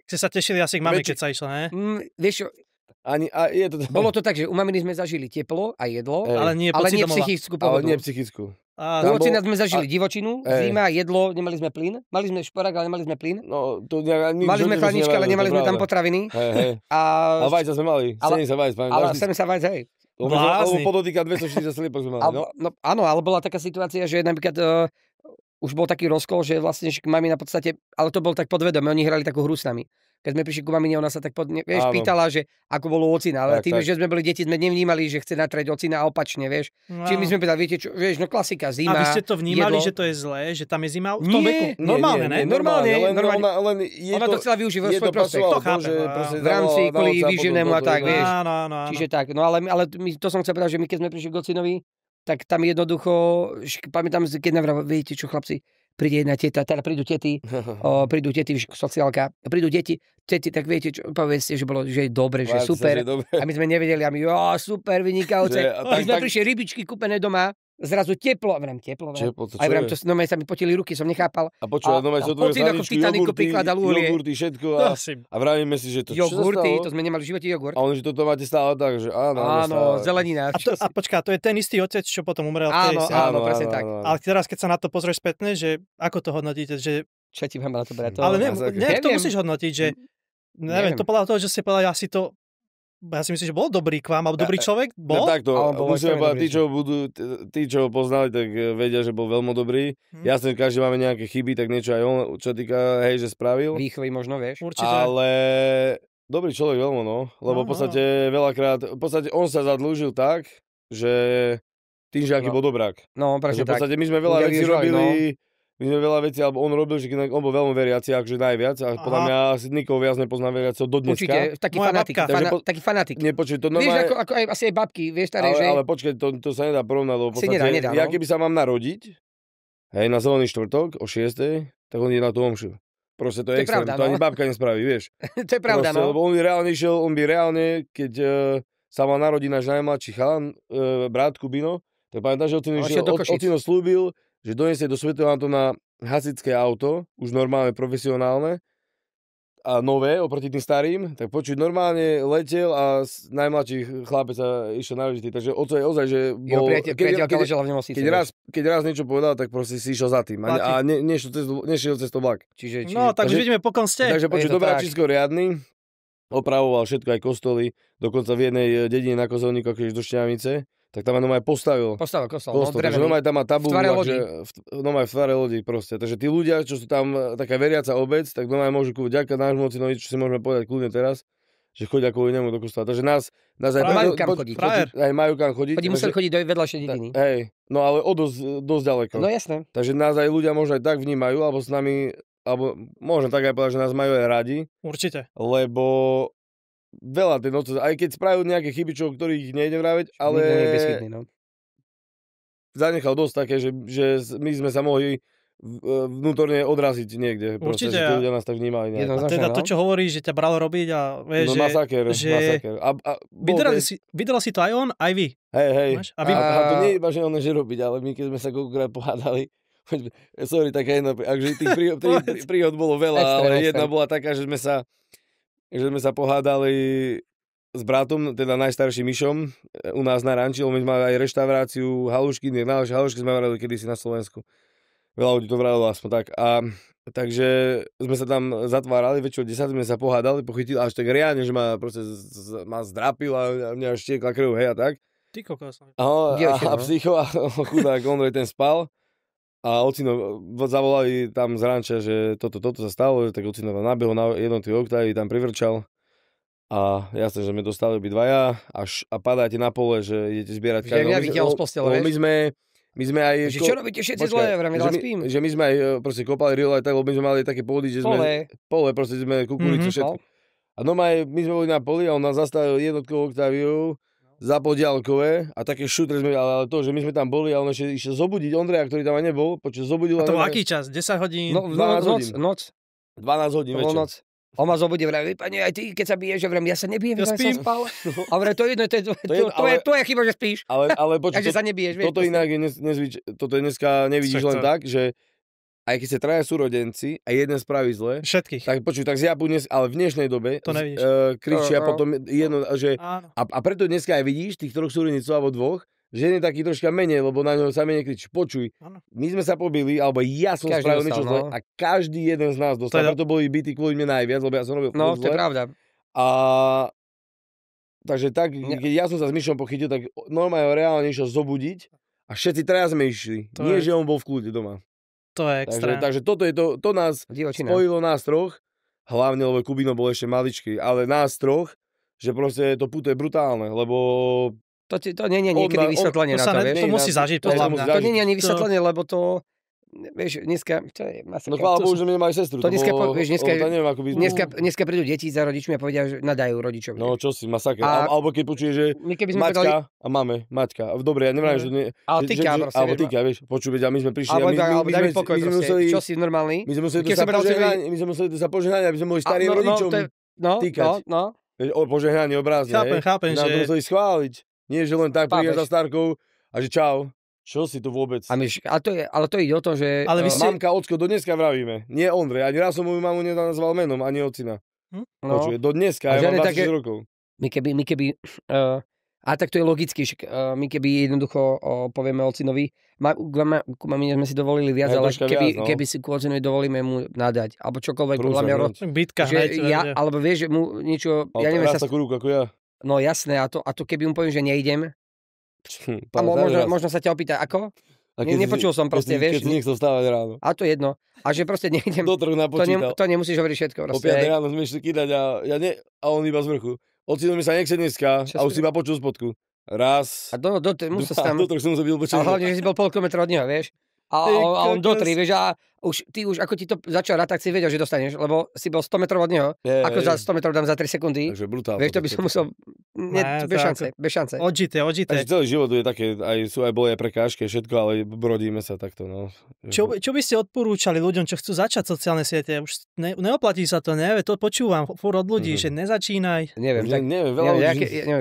Ste sa tešili asi k mame, keď sa išla, ne? Vieš čo, bolo to tak, že u maminy sme zažili teplo a jedlo, ale nie psychickú pohodu. Ale nie psychickú. U ocina sme zažili divočinu, zima, jedlo, nemali sme plyn. Mali sme šporák, ale nemali sme plyn. No, mali sme chladničky, ale nemali sme tam potraviny. A vajca sme mali. 70 vajc. Ale 70 vajc, hej. Alebo podotýka 240 slípok sme mali, no? Áno, ale bola taká situácia, že napríklad už bol taký rozkol, že vlastne mamina v podstate, ale to bol tak podvedome, oni hrali takú hru s nami. Keď sme prišli ku mamine, ona sa tak pýtala, že ako bolo ocina, ale tým, že sme boli deti, sme nevnímali, že chce natrieť ocina a opačne, vieš. No. Čiže my sme povedali, viete čo, vieš, no klasika, zima. A vy ste to vnímali, že to je zlé, že tam je zima v tom veku? Normálne, ne? Normálne. Ona to chcela využiť vo svoj prospech. To chápem. V rámci kvôli výživnému a tak, vieš. Áno. Čiže tak, no ale to som chcel povedať, že my keď sme prišli k ocinovi, tak tam jednoducho, pamätám, keď nám viete čo, chlapci, príde jedna teta, teda prídu tety, sociálka, prídu tety, tak viete čo, povedzte, že je dobre, že super. A my sme nevedeli, a my, super, vynikajúce. My sme prišli rybičky kúpené doma, zrazu teplo, a no sa mi potili ruky, som nechápal. A počúva, jogurty, všetko a vravíme si, že to jogurty, to sme nemali v živote jogurt. A on, že toto máte stále tak, že áno, zelenina. A počká, to je ten istý otec, čo potom umrel. Áno, presne tak. Ale teraz, keď sa na to pozrieš spätne, že ako to hodnotíte, že... Čo ti mám na to brať? Ale to musíš hodnotiť, že... Neviem, to podľa toho, že si povedal, ja si myslím, že bol dobrý k vám, alebo dobrý človek? Bol? Takto, musíme povedať, tí, čo ho poznali, tak vedia, že bol veľmi dobrý. Jasne, každý máme nejaké chyby, tak niečo aj on, čo týka, že spravil. Výchovy možno, vieš. Určite. Ale dobrý človek veľmi, no. Lebo v podstate veľakrát, on sa zadlúžil tak, že tým, že aký bol dobrák. No, presne tak. V podstate my sme veľa vecí robili, alebo on robil, že on bol veľmi veriaci, akože najviac, a podľa mňa asi nikoho viac nepoznám veriaciho do dneska. Určite, taký fanatik. Nepočuť, to normálne... Vieš, ako aj asi aj babky, vieš, staré, že... Ale počkaj, to sa nedá porovnať, lebo v podstate, nedá, ja keby sa mám narodiť, na zelený štvrtok o 6:00, tak on ide na tú omšu. Proste to je extrém, to ani babka nespraví, vieš. To je pravda, no. Lebo on by reálne keď sa mal narodiť náš najmladší chalan, brat Kubino, tak pamätáš, že Ocino slúbil, že donesie do Svätého Antona hasičské auto, už normálne, profesionálne, a nové oproti tým starým, tak počuť normálne letel a najmladší chlapec sa išiel narodiť. Takže oco je ozaj, že bol... Keď raz niečo povedal, tak proste si išiel za tým. A nešiel cez to vlak. Čiže, takže vidíme, po kom ste. Takže počuť, Dobráčisko riadny, opravoval všetko, aj kostoly, dokonca v jednej dedine na Kozelníkoch, keď do Šťavnice, tak tam aj postavil kostol, takže tam má tabu, v tvare lodi proste. Takže tí ľudia, čo sú tam taká veriaca obec, tak môžu vďaka nášmu ocinovi, čo si môžeme povedať kľudne teraz, že chodia kvôli nemu do kostola. Takže nás aj majú kam chodiť. Aj majú kam chodiť. Museli chodiť do vedľajšej dediny. Hej, no ale dosť ďaleko. No jasné. Takže nás aj ľudia možno aj tak vnímajú, alebo s nami, alebo môžem tak aj povedať, že nás majú aj radi. Určite. Lebo veľa tej noci, aj keď spravil nejaké chyby, čo, ktorých nejde vraviť, ale zanechal dosť také, že my sme sa mohli vnútorne odraziť niekde. Určite. Proste, že tí ľudia nás tak vnímali. A teda to, čo hovorí, že ťa bralo robiť a vieš, masaker. Vydal si to aj on, aj vy. Hej. A to nie je iba, že on neže robiť, ale my keď sme sa koľkokrát pohádali, sorry, taká jedna, akže tých príhod bolo veľa, ale jedna bola taká, že sme sa pohádali s bratom, teda najstarším Mišom, u nás na ranči, my sme mali aj reštauráciu Halušky sme varili kedysi na Slovensku. Veľa ľudí to vravilo aspoň tak. A takže sme sa tam zatvárali, večer 10 sme sa pohádali, pochytil až tak riadne, že ma proste zdrapil a mňa štiekla krv, hej a tak. Ty kokos. A psycho, a chudák Ondrej ten spal. A ocino zavolali tam z ranča, že toto sa stalo, tak ocino nabehol na jednotlivé oktávy, tam privrčal. A jasne, že sme dostali obidvaja a padáte na pole, že idete zbierať kamión. Že mňa vytiahol z postele, vieš? My sme aj... Že čo robíte všetci zle? Spím. Že my sme aj proste kopali rilo aj tak, lebo my sme mali také pôdy, že sme... Pole, proste sme kukuricu všetko. A doma my sme boli na poli a on nás zastavil jednotkovou oktáviou za podiaľkové a také šutre sme, ale to, že my sme tam boli a on ešte išiel zobudiť Ondreja, ktorý tam aj nebol, zobudil... A to bol aký čas? 10 hodín? 12 hodín. Noc. 12 hodín večer. Noc. On ma zobudil, vraj, pane, aj ty, keď sa biješ, ja sa nebijem, ja som spal. A vraj, to je jedno, to je chyba, že spíš. Ale počuť, takže sa nebiješ, vieš. Toto inak je toto dneska nevidíš len tak, že aj keď sa traja súrodenci a jeden spraví zle, všetkých. Tak počuj, tak zjabu dnes, ale v dnešnej dobe to nevidíš. Kričia potom jedno, že a preto dneska aj vidíš tých troch súrodencov alebo dvoch, že jeden taký troška menej, lebo na ňo sa menej kričí. Počuj, my sme sa pobili, alebo ja som spravil niečo zle a každý jeden z nás dostal. Preto boli bytí kvôli mne najviac, lebo ja som robil zle. To je pravda. A takže tak, keď ja som sa s Myšom pochytil, tak normálne reálne išiel zobudiť a všetci traja sme išli. Nie, že on bol v kľude doma. To je extrém. Takže toto je to nás spojilo nás troch, hlavne, lebo Kubino bol ešte maličký, ale nás troch, že proste to puto je brutálne, lebo... To nie je niekedy vysvetlenie na to, vieš? To musí zažiť, podľa mňa. To nie je ani vysvetlenie, lebo to... Vieš, dneska... To je no chvála Bohu, že my nemali sestru. To dneska prídu deti za rodičmi a povedia, že nadajú rodičovi. No čo si, masaker. Alebo keď počuje, že Maťka a máme, Maťka. Dobre, ja neviem, že nie... Ale tyka proste. Alebo tyka, vieš. Počuj, a my sme prišli... Alebo daj mi pokoj proste. Čo si normálny? My sme museli sa požehnať, aby sme mohli starým rodičom týkať. Požehnanie obrazne. Chápem, že... Nám to museli schváliť. Nie, že len tak prídeš za starkou a že čau. Čo si tu vôbec? Ale to ide o to, že... Ale mamka, ocko, do dneska vravíme. Nie Ondrej, ani raz som moju mamu nenazval menom, ani ocina. Počuje, do dneska, ja mám 26 rokov. My keby a tak to je logicky, my keby jednoducho povieme ocinovi, ku mamine sme si dovolili viac, ale keby si ku ocinovi dovolíme mu nadať, alebo čokoľvek, podľa mňa... Bitka, alebo vieš, že mu niečo... Ja neviem sa... takú ruku ako ja. No jasné, a to keby mu poviem, že nejdem, a možno sa ťa opýta, ako? Nepočul som proste, vieš. Keď si nechcel stávať ráno. A to jedno. A že proste nejdem. To nemusíš hovoriť všetko. O 5 ráno sme išli kýdať a on iba z vrchu. Ocino mi sa nechce dneska a už si iba počul spodku. Raz. A musel tam. Som sa byl počul. A hlavne, že si bol pol kilometra od neho, vieš. A on do 3, vieš, a ty už ako ti to začal rátať, si vedel, že dostaneš, lebo si bol 100 metrov od neho. Ako za 100 metrov dám za 3 sekundy. Takže brutálne. Vieš, to by som musel... Bez šance. Odžité. Takže celý život je také, boli aj prekážky, všetko, ale brodíme sa takto, no. Čo by ste odporúčali ľuďom, čo chcú začať sociálne siete? Už neoplatí sa to, neviem, to počúvam furt od ľudí, že nezačínaj. Neviem,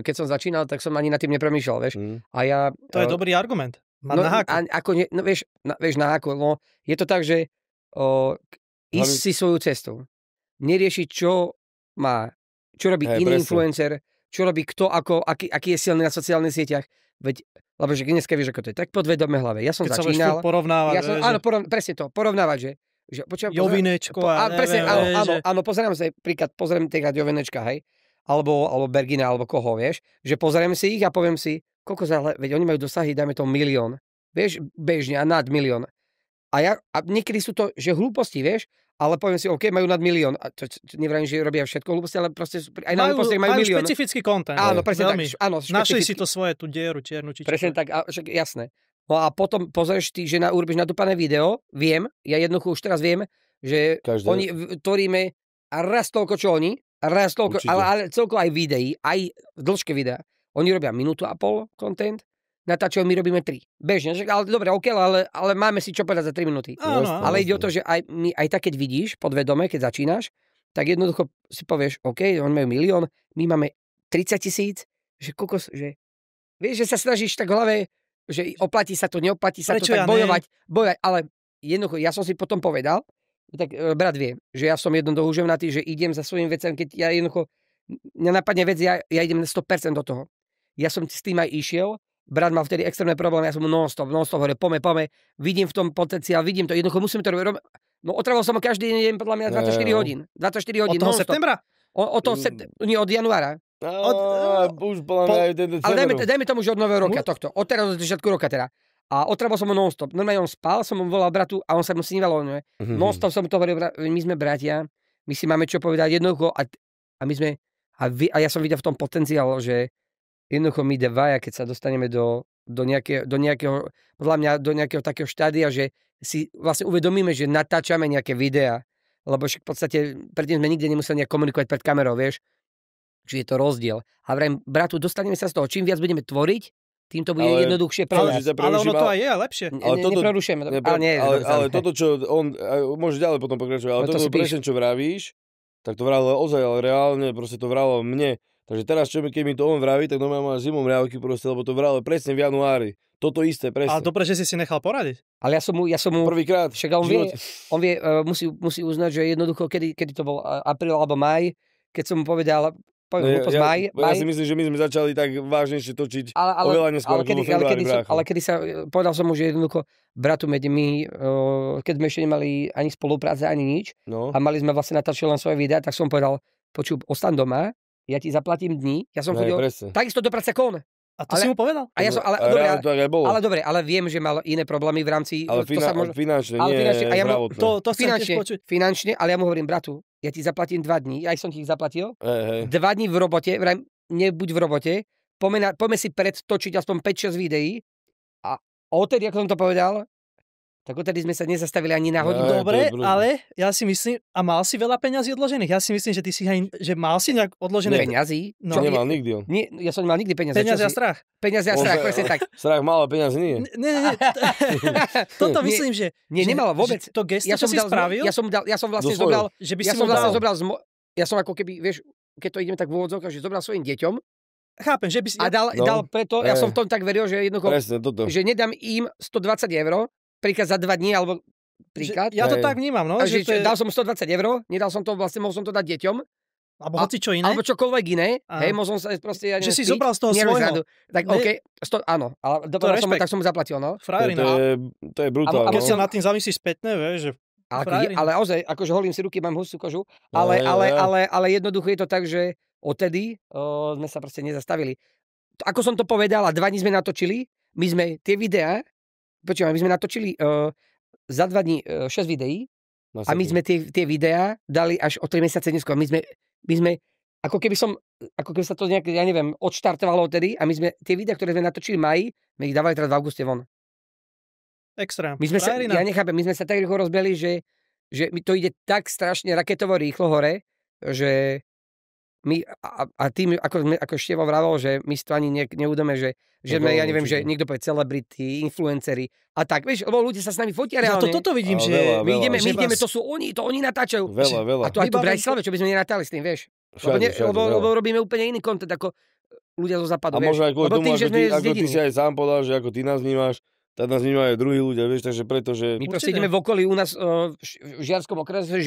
keď som začínal, tak som ani nad tým nepremýšľal, vieš. A ja... To je dobrý argument. Vieš, na háku, no, je to tak, že ísť si svoju cestu. neriešiť, čo robí iný influencer, čo robí kto, aký je silný na sociálnych sieťach. Veď, lebo že dneska vieš, ako to je, tak podvedome hlave. Ja som keď začínal... Keď sa porovnávať. Áno, presne to, porovnávať, že Jovinečko áno, pozerám sa, príklad, pozriem týka Jovinečka, hej, alebo Bergina, alebo koho, vieš, že pozriem si ich a poviem si, veď oni majú dosahy, dajme to 1 000 000, vieš, bežne a nad 1 000 000. A niekedy sú to, že hlúposti, vieš, ale poviem si, OK, majú nad 1 000 000. A to nevrajím, že robia všetko hlúposti, ale proste aj na hlúposti majú 1 000 000. Majú špecifický content. Áno, presne tak. Áno, našli si to svoje, tú dieru čiernu. Presne tak, jasné. No a potom pozrieš ty, že urobíš nadúpané video, ja jednoducho už teraz viem, že oni tvoríme raz toľko, čo oni, ale celko aj videí, aj dĺžke videa. Oni robia 1,5 minúty content, natáčajú, my robíme 3. Bežne, ale dobre, OK, ale máme si čo povedať za 3 minúty. Ale ide o to, že aj tak, keď vidíš podvedome, keď začínaš, tak jednoducho si povieš, OK, oni majú 1 000 000, my máme 30 000, že kokos, že vieš, že sa snažíš tak v hlave, že oplatí sa to, neoplatí sa prečo to, tak bojovať, ale jednoducho, ja som si potom povedal, tak brat vie, že ja som jednoducho uževnatý, že idem za svojím vecem, keď ja jednoducho, mňa napadne vec, ja idem 100% do toho. Ja som s tým aj išiel, brat mal vtedy extrémne problémy, ja som mu non-stop, hovoril, pome, vidím v tom potenciál, vidím to, jednoducho musím to robiť. No otravoval som každý deň, podľa mňa 24 hodín. 24 hodín. Od toho septembra? Od januára. Ale dajme tomu, že od nového roka tohto. Od teraz do začiatku roka teda. A otravoval som ho non-stop. Normálne on spal, som mu volal bratu a on sa mu sníval. Non-stop som mu to hovoril, my sme bratia, my si máme čo povedať jednoducho a my sme, a ja som videl v tom potenciál, že jednoducho my dvaja, keď sa dostaneme do nejakého, podľa mňa do nejakého takého štádia, že si vlastne uvedomíme, že natáčame nejaké videá, lebo však v podstate predtým sme nikde nemuseli nejak komunikovať pred kamerou, vieš, že je to rozdiel. A vrajím, bratu, dostaneme sa z toho, čím viac budeme tvoriť, tým to bude jednoduchšie pre nás. Ale ono to aj je lepšie. Neprerušujeme. Ale toto, čo on, môže ďalej potom pokračovať, ale toto presne, čo vravíš, tak to vralo ozaj, ale reálne proste to vralo mne. Takže teraz, keď mi to on vraví, tak normálne mám zimom riavky proste, lebo to vralo presne v januári. Toto isté, presne. Ale dobre, že si nechal poradiť. Ale ja som mu prvýkrát. Však on vie, musí uznať, že jednoducho, kedy to bol apríl alebo máj, keď som mu povedal, ja si myslím, že my sme začali tak vážnejšie točiť oveľa neskôr. Ale kedy sa, povedal som mu, že jednoducho, bratu, my, keď sme ešte nemali ani spolupráce, ani nič, a mali sme vlastne natáčať len svoje videá, tak som povedal, počuj, ostan doma, ja ti zaplatím dni, ja som chodil takisto do práce ako on. A to si mu povedal? A ja som, dobre, ale viem, že mal iné problémy v rámci... Ale finančne, finančne, ale ja mu hovorím, bratu, ja ti zaplatím 2 dní, aj som ti ich zaplatil, 2 dní v robote, nebuď v robote, poďme si predtočiť aspoň 5-6 videí a odtedy, ako som to povedal, tak odtedy sme sa nezastavili ani na hodinu. Dobre, ale ja si myslím, a mal si veľa peňazí odložených? Ja si myslím, že ty si že mal si nejak odložené... Peňazí? No. Čo nemal nikdy on? Nie, ja som nemal nikdy peniaze. Peňazí a strach. Peňazí a strach, presne tak. Strach mal, a peňazí nie. Nie. Toto myslím, že... Nie, nemal vôbec. To gesto, čo si spravil... Ja som vlastne zobral... Ja som ako keby, vieš, keď to ideme tak v úvodzovkách, že zobral svojim deťom. Chápem, že by si... A dal preto, ja som v tom tak veril, že jednoducho... Presne, toto. Že nedám im 120 €, príklad za 2 dní, alebo príklad. Ja to tak vnímam, no. Že dal som 120 €, nedal som to, vlastne mohol som to dať deťom. Alebo hoci čo iné. Alebo čokoľvek iné. Hej, mohol som sa proste... Ja že si zobral z toho svojho. Tak OK, áno, ale tak som mu zaplatil, no. Frajerina. To je brutálne. Keď sa nad tým zamyslíš spätne, vieš, že... Ale ozaj, akože holím si ruky, mám hustú kožu, ale jednoducho je to tak, že odtedy sme sa proste nezastavili. Ako som to povedal, a 2 dní sme natočili, my sme tie videá, my sme natočili za 2 dní 6 videí a my sme tie videá dali až o 3 mesiace neskôr. My sme ako keby sa to nejak, ja neviem, odštartovalo odtedy a my sme tie videá, ktoré sme natočili v máji, my ich dávali teraz v auguste von. Extra. Ja nechápem, my sme sa tak rýchlo rozbehli, že mi to ide tak strašne raketovo rýchlo hore, že my, a tým, ako Števo vravel, že my si to ani neudome, že sme, ja neviem, že niekto povie celebrity, influenceri a tak, vieš, lebo ľudia sa s nami fotia reálne. Ja toto vidím, že my ideme, to sú oni, to oni natáčajú. Veľa. A to aj tu v Bratislave, čo by sme nenatali s tým, vieš. Lebo robíme úplne iný content, ako ľudia zo západu, vieš. A možno aj kvôli tomu, ako ty si aj sám povedal, že ako ty nás vnímaš, tak nás vnímajú druhí ľudia, vieš, takže preto, že... My proste ideme v okolí u nás v Žiarskom okrese,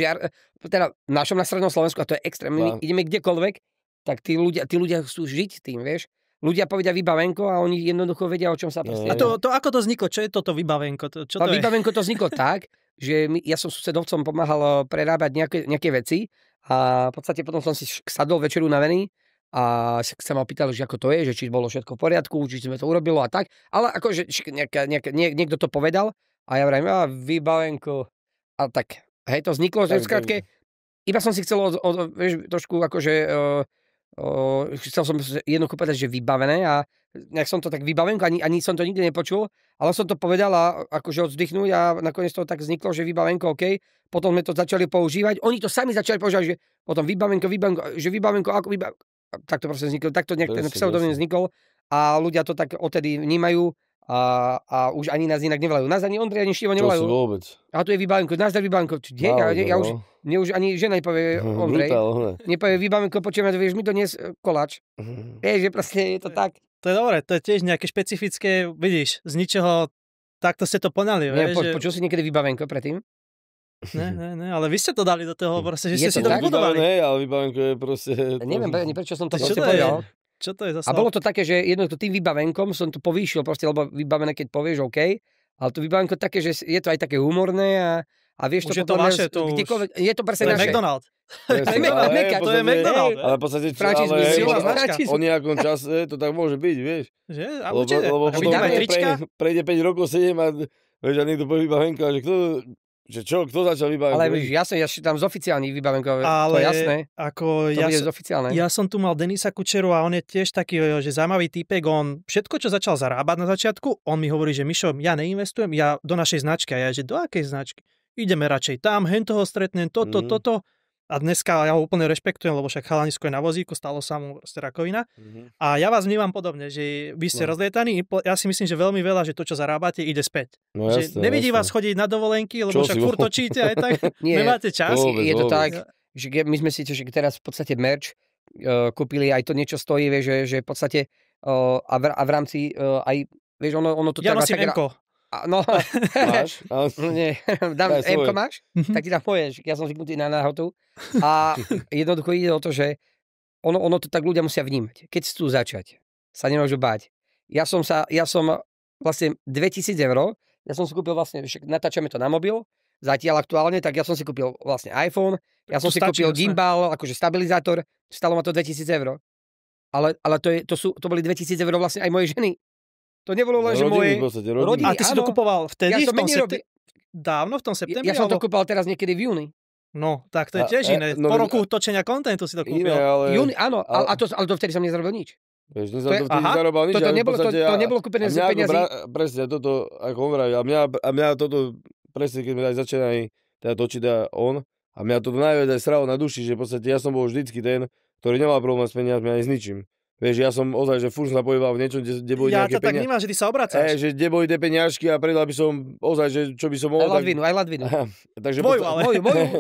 teda v našom na strednom Slovensku, a to je extrém, my ideme kdekoľvek, tak tí ľudia chcú žiť tým, vieš. Ľudia povedia vybavenko a oni jednoducho vedia, o čom sa proste... A to ako to vzniklo? Čo je toto vybavenko? Čo to je? Vybavenko to vzniklo tak, že ja som susedovcom pomáhal prerábať nejaké veci a v podstate potom som si sadol večer unavený a sa ma pýtali, že ako to je, že či bolo všetko v poriadku, či sme to urobilo a tak. Ale akože niekto to povedal a ja vrajím, vybavenko. A tak, hej, to vzniklo, že skrátke, iba som si chcel vieš, trošku akože chcel som jednoducho povedať, že vybavené a nejak som to tak vybavenko, ani som to nikdy nepočul, ale som to povedal a akože oddychnúť a nakoniec to tak vzniklo, že vybavenko, OK. Potom sme to začali používať. Oni to sami začali používať, že potom vybavenko, že vybavenko, ako vybavenko. Tak to proste vzniklo, takto nejak ten pseudonym vznikol a ľudia to tak odtedy vnímajú a už ani nás inak nevolajú. Nás ani Ondrej, ani Štivo nevolajú. To sú vôbec. A tu je vybavenko, nás dá vybavenko. Mne už ani žena nepovie Ondrej. Nepovie vybavenko, počujeme, vieš mi donies koláč. Vieš, že proste je to tak. To je dobré, to je tiež nejaké špecifické, vidíš, z ničoho takto ste to poňali. Počul si niekedy vybavenko predtým? Ne, ale vy ste to dali do toho, proste, že ste si to vybudovali. Ne, ale vybavenko je proste... Neviem, prečo som to povedal. Čo to je za slovo? A bolo to také, že jednoducho tým vybavenkom som to povýšil, proste, lebo vybavené, keď povieš OK, ale to vybavenko také, že je to aj také humorné a vieš už to... Je to vaše, to už... Je to presne naše. McDonald's. To je McDonald's. Ale v podstate... O nejakom čase to tak môže byť, vieš. Že? A určite. Lebo potom prejde 5 rokov, 7 a vieš, a niekto povie vybavenko, že kto... Že čo? Kto začal vybavenko? Ale ja tam z oficiálnych vybavenkov, to je jasné. Ako ja som tu mal Denisa Kučeru a on je tiež taký, že zaujímavý týpek. On všetko, čo začal zarábať na začiatku, on mi hovorí, že Mišo, ja neinvestujem, ja do našej značky. A ja, že do akej značky? Ideme radšej tam, toho stretnem, toto. A dneska ja ho úplne rešpektujem, lebo však chalanisko je na vozíku, stalo sa mu proste rakovina. A ja vás vnímam podobne, že vy ste rozlietaní. Ja si myslím, že veľmi veľa, že to, čo zarábate, ide späť. No, že nevidí vás chodiť na dovolenky, lebo však furt točíte aj tak. Nemáte čas. Je to tak, že my sme si že teraz v podstate merch kúpili, aj to niečo stojí, vieš, že v podstate a v rámci aj, vieš, ono to... Ja nosím M-ko. No, máš? Nie, M-ko máš? Tak ti tam poješ, ja som zvyknutý na náhotu. A jednoducho ide o to, že ono to tak ľudia musia vnímať. Keď chcú začať, sa nemôžu báť. Ja som vlastne 2000 €, ja som si kúpil vlastne, natáčame to na mobil, zatiaľ aktuálne, tak ja som si kúpil vlastne iPhone, ja som si kúpil gimbal, akože stabilizátor, stalo ma to 2000 €. Ale to boli 2000 € vlastne aj mojej ženy. To nebolo len, že moje rodiny. A ty si to kupoval vtedy? Ja som dávno v tom septembri? Ja som to kúpal teraz niekedy v júni. No, tak to je tiež iné. Po roku točenia kontentu si to kúpil. Júni, áno, ale to vtedy som nezarobil nič. Vieš, nezarobil nič. To nebolo kúpené z peniazy. Presne, toto, ako on vraví. A mňa toto, presne, keď mi aj začína teda točiť on, a mňa toto najviac aj sralo na duši, že v podstate ja som bol vždycky ten, ktorý nemal problém s peniazmi ani s ničím. Vieš, ja som ozaj, že furt som sa pohyboval v niečom, kde boli nejaké peniažky. Ja ťa tak vnímam, že ty sa obracáš. Že kde boli tie peniažky a predal by som ozaj, že čo by som mohol... Aj Ladvinu. Takže moju,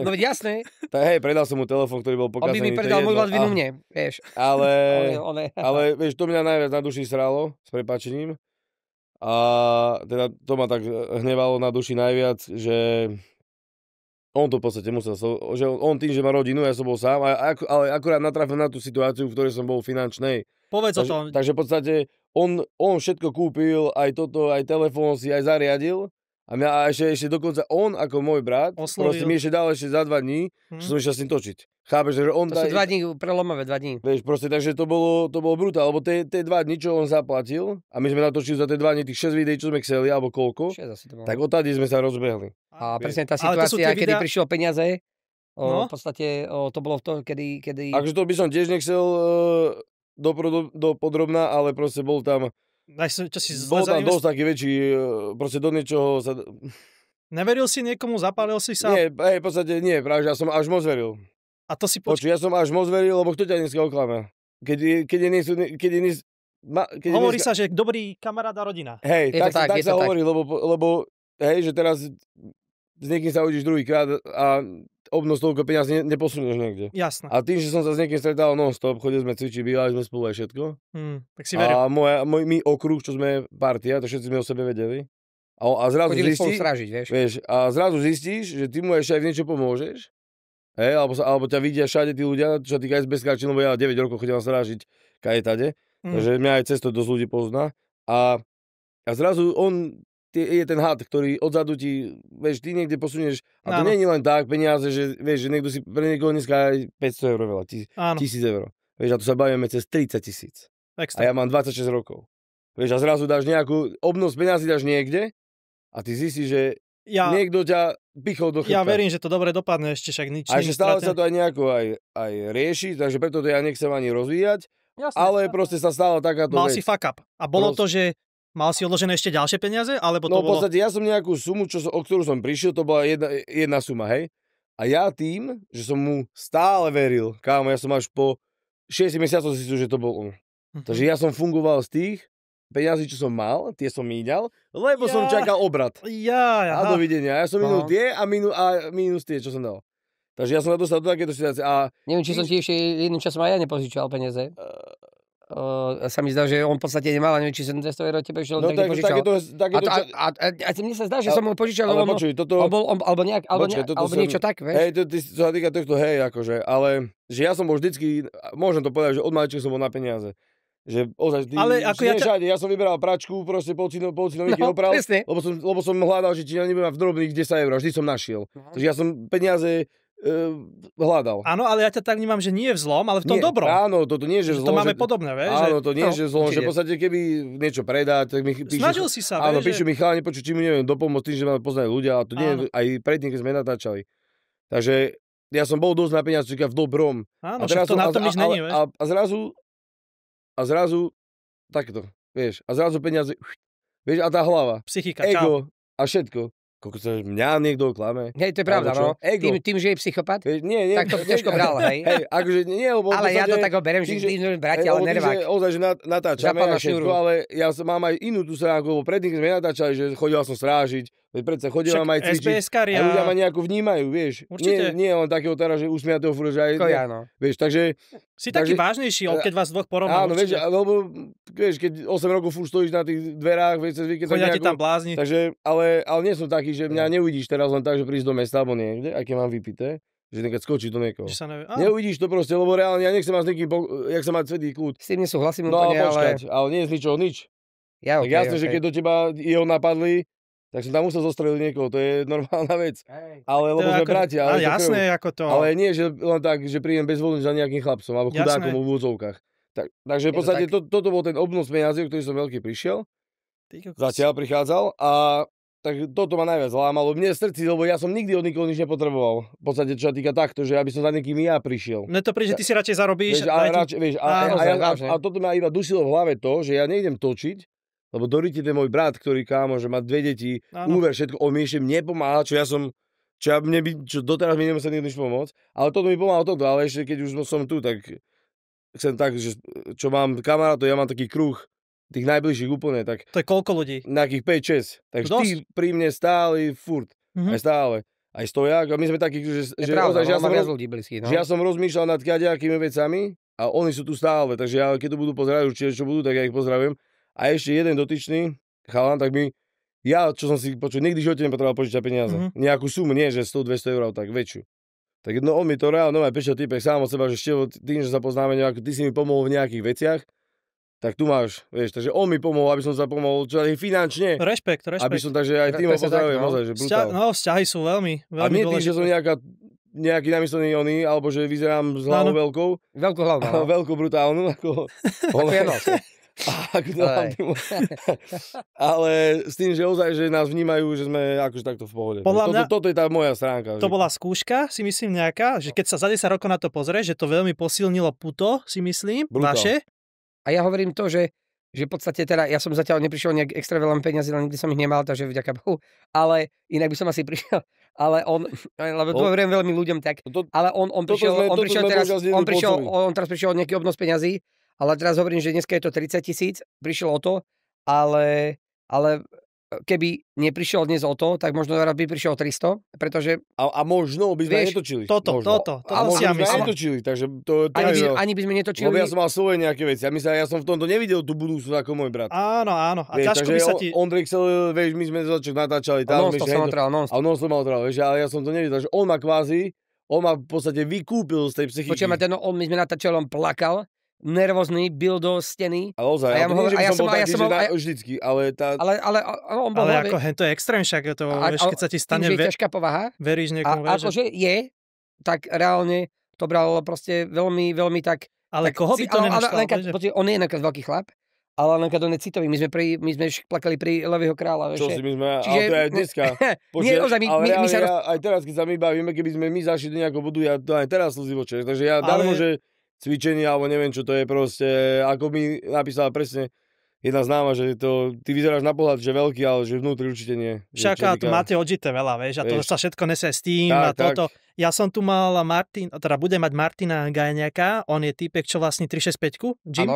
no veď jasné. Tak hej, predal som mu telefón, ktorý bol pokazený. On by mi predal moju Ladvinu mne, vieš. Ale vieš, to mňa najviac na duši sralo, s prepáčením. A teda to ma tak hnevalo na duši najviac, že... On to v podstate musel, že on tým, že má rodinu, ja som bol sám, ale akurát natrafil na tú situáciu, v ktorej som bol finančnej. Povedz o tom. Takže v podstate on všetko kúpil, aj toto, aj telefón si aj zariadil a mňa ešte dokonca on ako môj brat, proste mi ešte dal ešte za 2 dní, že som išiel s ním točiť. Chápeš, že on... To sú 2 dní, prelomové 2 dní. Vieš, proste, takže to bolo brutál, lebo tie 2 dní, čo on zaplatil, a my sme natočili za tie 2 dní tých 6 videí, čo sme chceli, alebo koľko, tak odtedy sme sa rozbehli. A presne tá situácia, kedy prišlo peniaze, v podstate to bolo v tom, kedy... Akože to by som tiež nechcel do podrobná, ale proste bol tam... Bol tam dosť taký väčší, proste do niečoho sa... Neveril si niekomu, zapálil si sa? Nie, v podstate nie, práve, že ja som až moc veril. A to si ja som až moc veril, lebo kto ťa dneska oklame? Hovorí sa, že dobrý kamarát a rodina. Hej, tak sa hovorí, lebo hej, že teraz s niekým sa uvidíš druhýkrát a obnos toľko peniaz neposunieš niekde. Jasné. A tým, že som sa s niekým stretal non-stop, chodili sme cvičiť, bývali sme spolu aj všetko. Tak si veril. A my okruh, čo sme partia, to všetci sme o sebe vedeli. A zrazu zistíš, strážiť, vieš. A zrazu zistíš, že ty mu ešte aj v niečo pomôžeš. Alebo ťa vidia všade tí ľudia, čo týka SBS, lebo ja 9 rokov chodím strážiť kajetade. Takže mňa aj cez to dosť ľudí pozná. A zrazu on je ten had, ktorý odzadu ti, vieš, ty niekde posunieš. A to nie je len tak peniaze, že vieš, že niekto si pre niekoho dneska aj 500 eur veľa, 1000 eur. Vieš, a tu sa bavíme cez 30 000. A ja mám 26 rokov. Vieš, a zrazu dáš nejakú obnos peniazy dáš niekde a ty zistíš, že niekto ťa pichol do chrbta. Ja verím, že to dobre dopadne ešte, však nič. A ešte stále sa to aj nejako aj rieši, takže preto to ja nechcem ani rozvíjať. Jasne, ale proste sa stala takáto vec. Mal si fuck up. A bolo to, že mal si odložené ešte ďalšie peniaze? Alebo to v podstate ja som nejakú sumu, o ktorú som prišiel, to bola jedna suma, hej. A ja tým, že som mu stále veril, kámo, ja som až po 6 mesiacov si že to bol on. Takže ja som fungoval z tých peniazy, čo som mal, tie som míňal, lebo som čakal obrat. A dovidenia. Ja som minul tie a minus tie, čo som dal. Takže ja som sa dostal do takéto situácie. Neviem, či som ti ešte jedným časom aj ja nepožičal peniaze. Sa mi zdá, že on v podstate nemal, neviem, či 700 eur od teba ešte tak nepožičal. A mne sa zdá, že som mu požičal, alebo niečo tak, vieš. Hej, to sa týka tohto, hej, akože, ale že ja som bol vždycky, môžem to povedať, že od malička som bol na peniaze. Že ozaj, ja som vyberal pračku, proste polcinovníky opral, lebo som hľadal, že či ja nebudem v drobných 10 eur, vždy som našiel. Takže ja som peniaze hľadal. Áno, ale ja ťa tak vnímam, že nie je v zlom, ale v tom dobrom. Áno, toto nie je, že zlom. To máme podobné, vieš? Áno, to nie je, že zlom, že v podstate keby niečo predá, tak mi píše. Snažil si sa, áno, píšu mi chalani, počuť, či mi neviem dopomôcť tým, že ma poznajú ľudia, a to nie je aj predtým, keď sme natáčali. Takže ja som bol dosť na peniaze, v dobrom. Áno, však to na tom nič není, vieš? A zrazu takto, vieš, a zrazu peniaze, vieš, a tá hlava, psychika, ego a všetko. Koľko sa mňa niekto klame. Hej, to je pravda, no. Tým, že je psychopat, nie, tak to ťažko bral, hej. Hej, akože nie, lebo ale ja to tak berem, že tým bratia, ale nervák. Ozaj, že natáčame a všetko, ale ja mám aj inú tú stránku, lebo predtým sme natáčali, že chodil som strážiť, predsa chodil mám aj cvičiť. A ľudia ma nejako vnímajú, vieš. Nie len takého teraz, že usmiatého furt, že aj, vieš, takže... Si taký vážnejší, keď vás dvoch porovná. Áno, lebo vieš, keď 8 rokov furt stojíš na tých dverách, vieš, cez víkend. Chodia ti tam blázni. Takže, ale nie som taký, že mňa neuvidíš teraz len tak, že prísť do mesta alebo niekde, aké mám vypité, že keď skočí do niekoho. Neuvidíš to proste, lebo reálne ja nechcem mať s niekým, jak sa mať svetý kľud. S tým nesúhlasím úplne, ale nie je z ničoho nič. Tak jasné, že keď do teba jeho napadli, tak som tam musel zostreliť niekoho, to je normálna vec. Ale lebo sme bratia. Ale jasné, ako to. Ale nie, že len tak, že prídem bezvoľne za nejakým chlapcom, alebo chudákom v úvodzovkách. Takže v podstate toto bol ten obnos peniazí, ktorý som veľký prišiel. Zatiaľ prichádzal a tak toto ma najviac lámalo. Mne v srdci, lebo ja som nikdy od nikoho nič nepotreboval. V podstate, čo sa týka takto, že aby som za niekým ja prišiel. Mne to príde, že ty si radšej zarobíš. A toto ma iba dusilo v hlave to, že ja nejdem točiť, lebo Doriti ten môj brat, ktorý kámo, že má 2 deti, úver, všetko, on mi ešte nepomáha, čo doteraz mi nemusel nič pomôcť, ale toto mi pomáha toto, ale ešte keď už som tu, tak chcem tak, že čo mám kamarátov, ja mám taký kruh, tých najbližších úplne, tak... To je koľko ľudí? Nejakých 5-6, takže ty pri mne stáli furt, aj stále. Aj stojak, a my sme takí, že ja som rozmýšľal nad kadejakými vecami a oni sú tu stále, takže ja keď to budú pozerať, určite čo budú, tak ja ich pozdravujem. A ešte jeden dotyčný chalan, tak čo som si počul, nikdy v živote nepotreboval požičať peniaze. Nejakú sumu, nie že 100-200 eur, tak väčšiu. Tak on mi to reálne aj prišiel typek sám od seba, že tým, že sa poznáme nejako, ty si mi pomohol v nejakých veciach, tak tu máš, vieš, takže on mi pomohol, aby som sa pomohol, čo aj finančne. Rešpekt. Aby som, takže aj tým ho pozdravujem, naozaj, že brutál. Vzťahy sú veľmi a nie tým, že som nejaký namyslený oný, alebo že vyzerám s hlavou veľkou. Veľkú hlavu. Veľkú brutálnu, ako ale s tým, že ozaj, že nás vnímajú, že sme akože takto v pohode. Toto je tá moja stránka. To bola skúška, si myslím nejaká, že keď sa za 10 rokov na to pozrieš, že to veľmi posilnilo puto, si myslím, vaše. A ja hovorím to, že v podstate teda, ja som zatiaľ neprišiel nejak extra veľa peniazí, ale nikdy som ich nemal, takže vďaka Bohu, ale inak by som asi prišiel, ale lebo to hovorím veľmi ľuďom tak, ale on teraz prišiel nejaký obnos peňazí. Ale teraz hovorím, že dneska je to 30 000, prišiel o to, ale keby neprišiel dnes o to, tak možno by prišiel 300, pretože... A možno by sme netočili. Toto si ja myslím. Netočili, takže to ani by sme netočili. Lebo ja som mal svoje nejaké veci. Ja som v tomto nevidel tú budúcnosť ako môj brat. Áno. A ťažko by sa ti... Ondrej chcel, vieš, my sme natáčali tam. A non-stop mal trval, vieš, ale ja som to nevidel. Takže on ma v podstate vykúpil z tej psychiky. Počujeme, my sme natáčali, on plakal, nervózny, bil do steny. Ale ozaj, ja som bol taký, že vždycky, ale on bol... Ale ako to je extrém, však to, vieš, keď sa ti stane... Tým, že je ťažká povaha. Veríš niekomu, vieš. Akože je, tak reálne to bral proste veľmi, veľmi tak... Ale tak, koho by to nenaštval? On je nakaz veľký chlap, ale nakaz on je citový. My sme plakali pri Levého kráľa. Čo si my sme, ale to je aj dneska. My sa... Aj teraz, keď sa my bavíme, keby sme my zašli do nejakého bodu, ja to aj teraz slzy v očiach. Takže ja darmo, že cvičenie, alebo neviem, čo to je proste, ako mi napísala presne jedna známa, že to, ty vyzeráš na pohľad, že veľký, ale že vnútri určite nie. Však tu máte odžité veľa, vieš, a to sa všetko nesie s tým tak, a toto. Tak. Ja som tu mal budem mať Martina Gajniaka, on je týpek, čo vlastní 365-ku, Jim.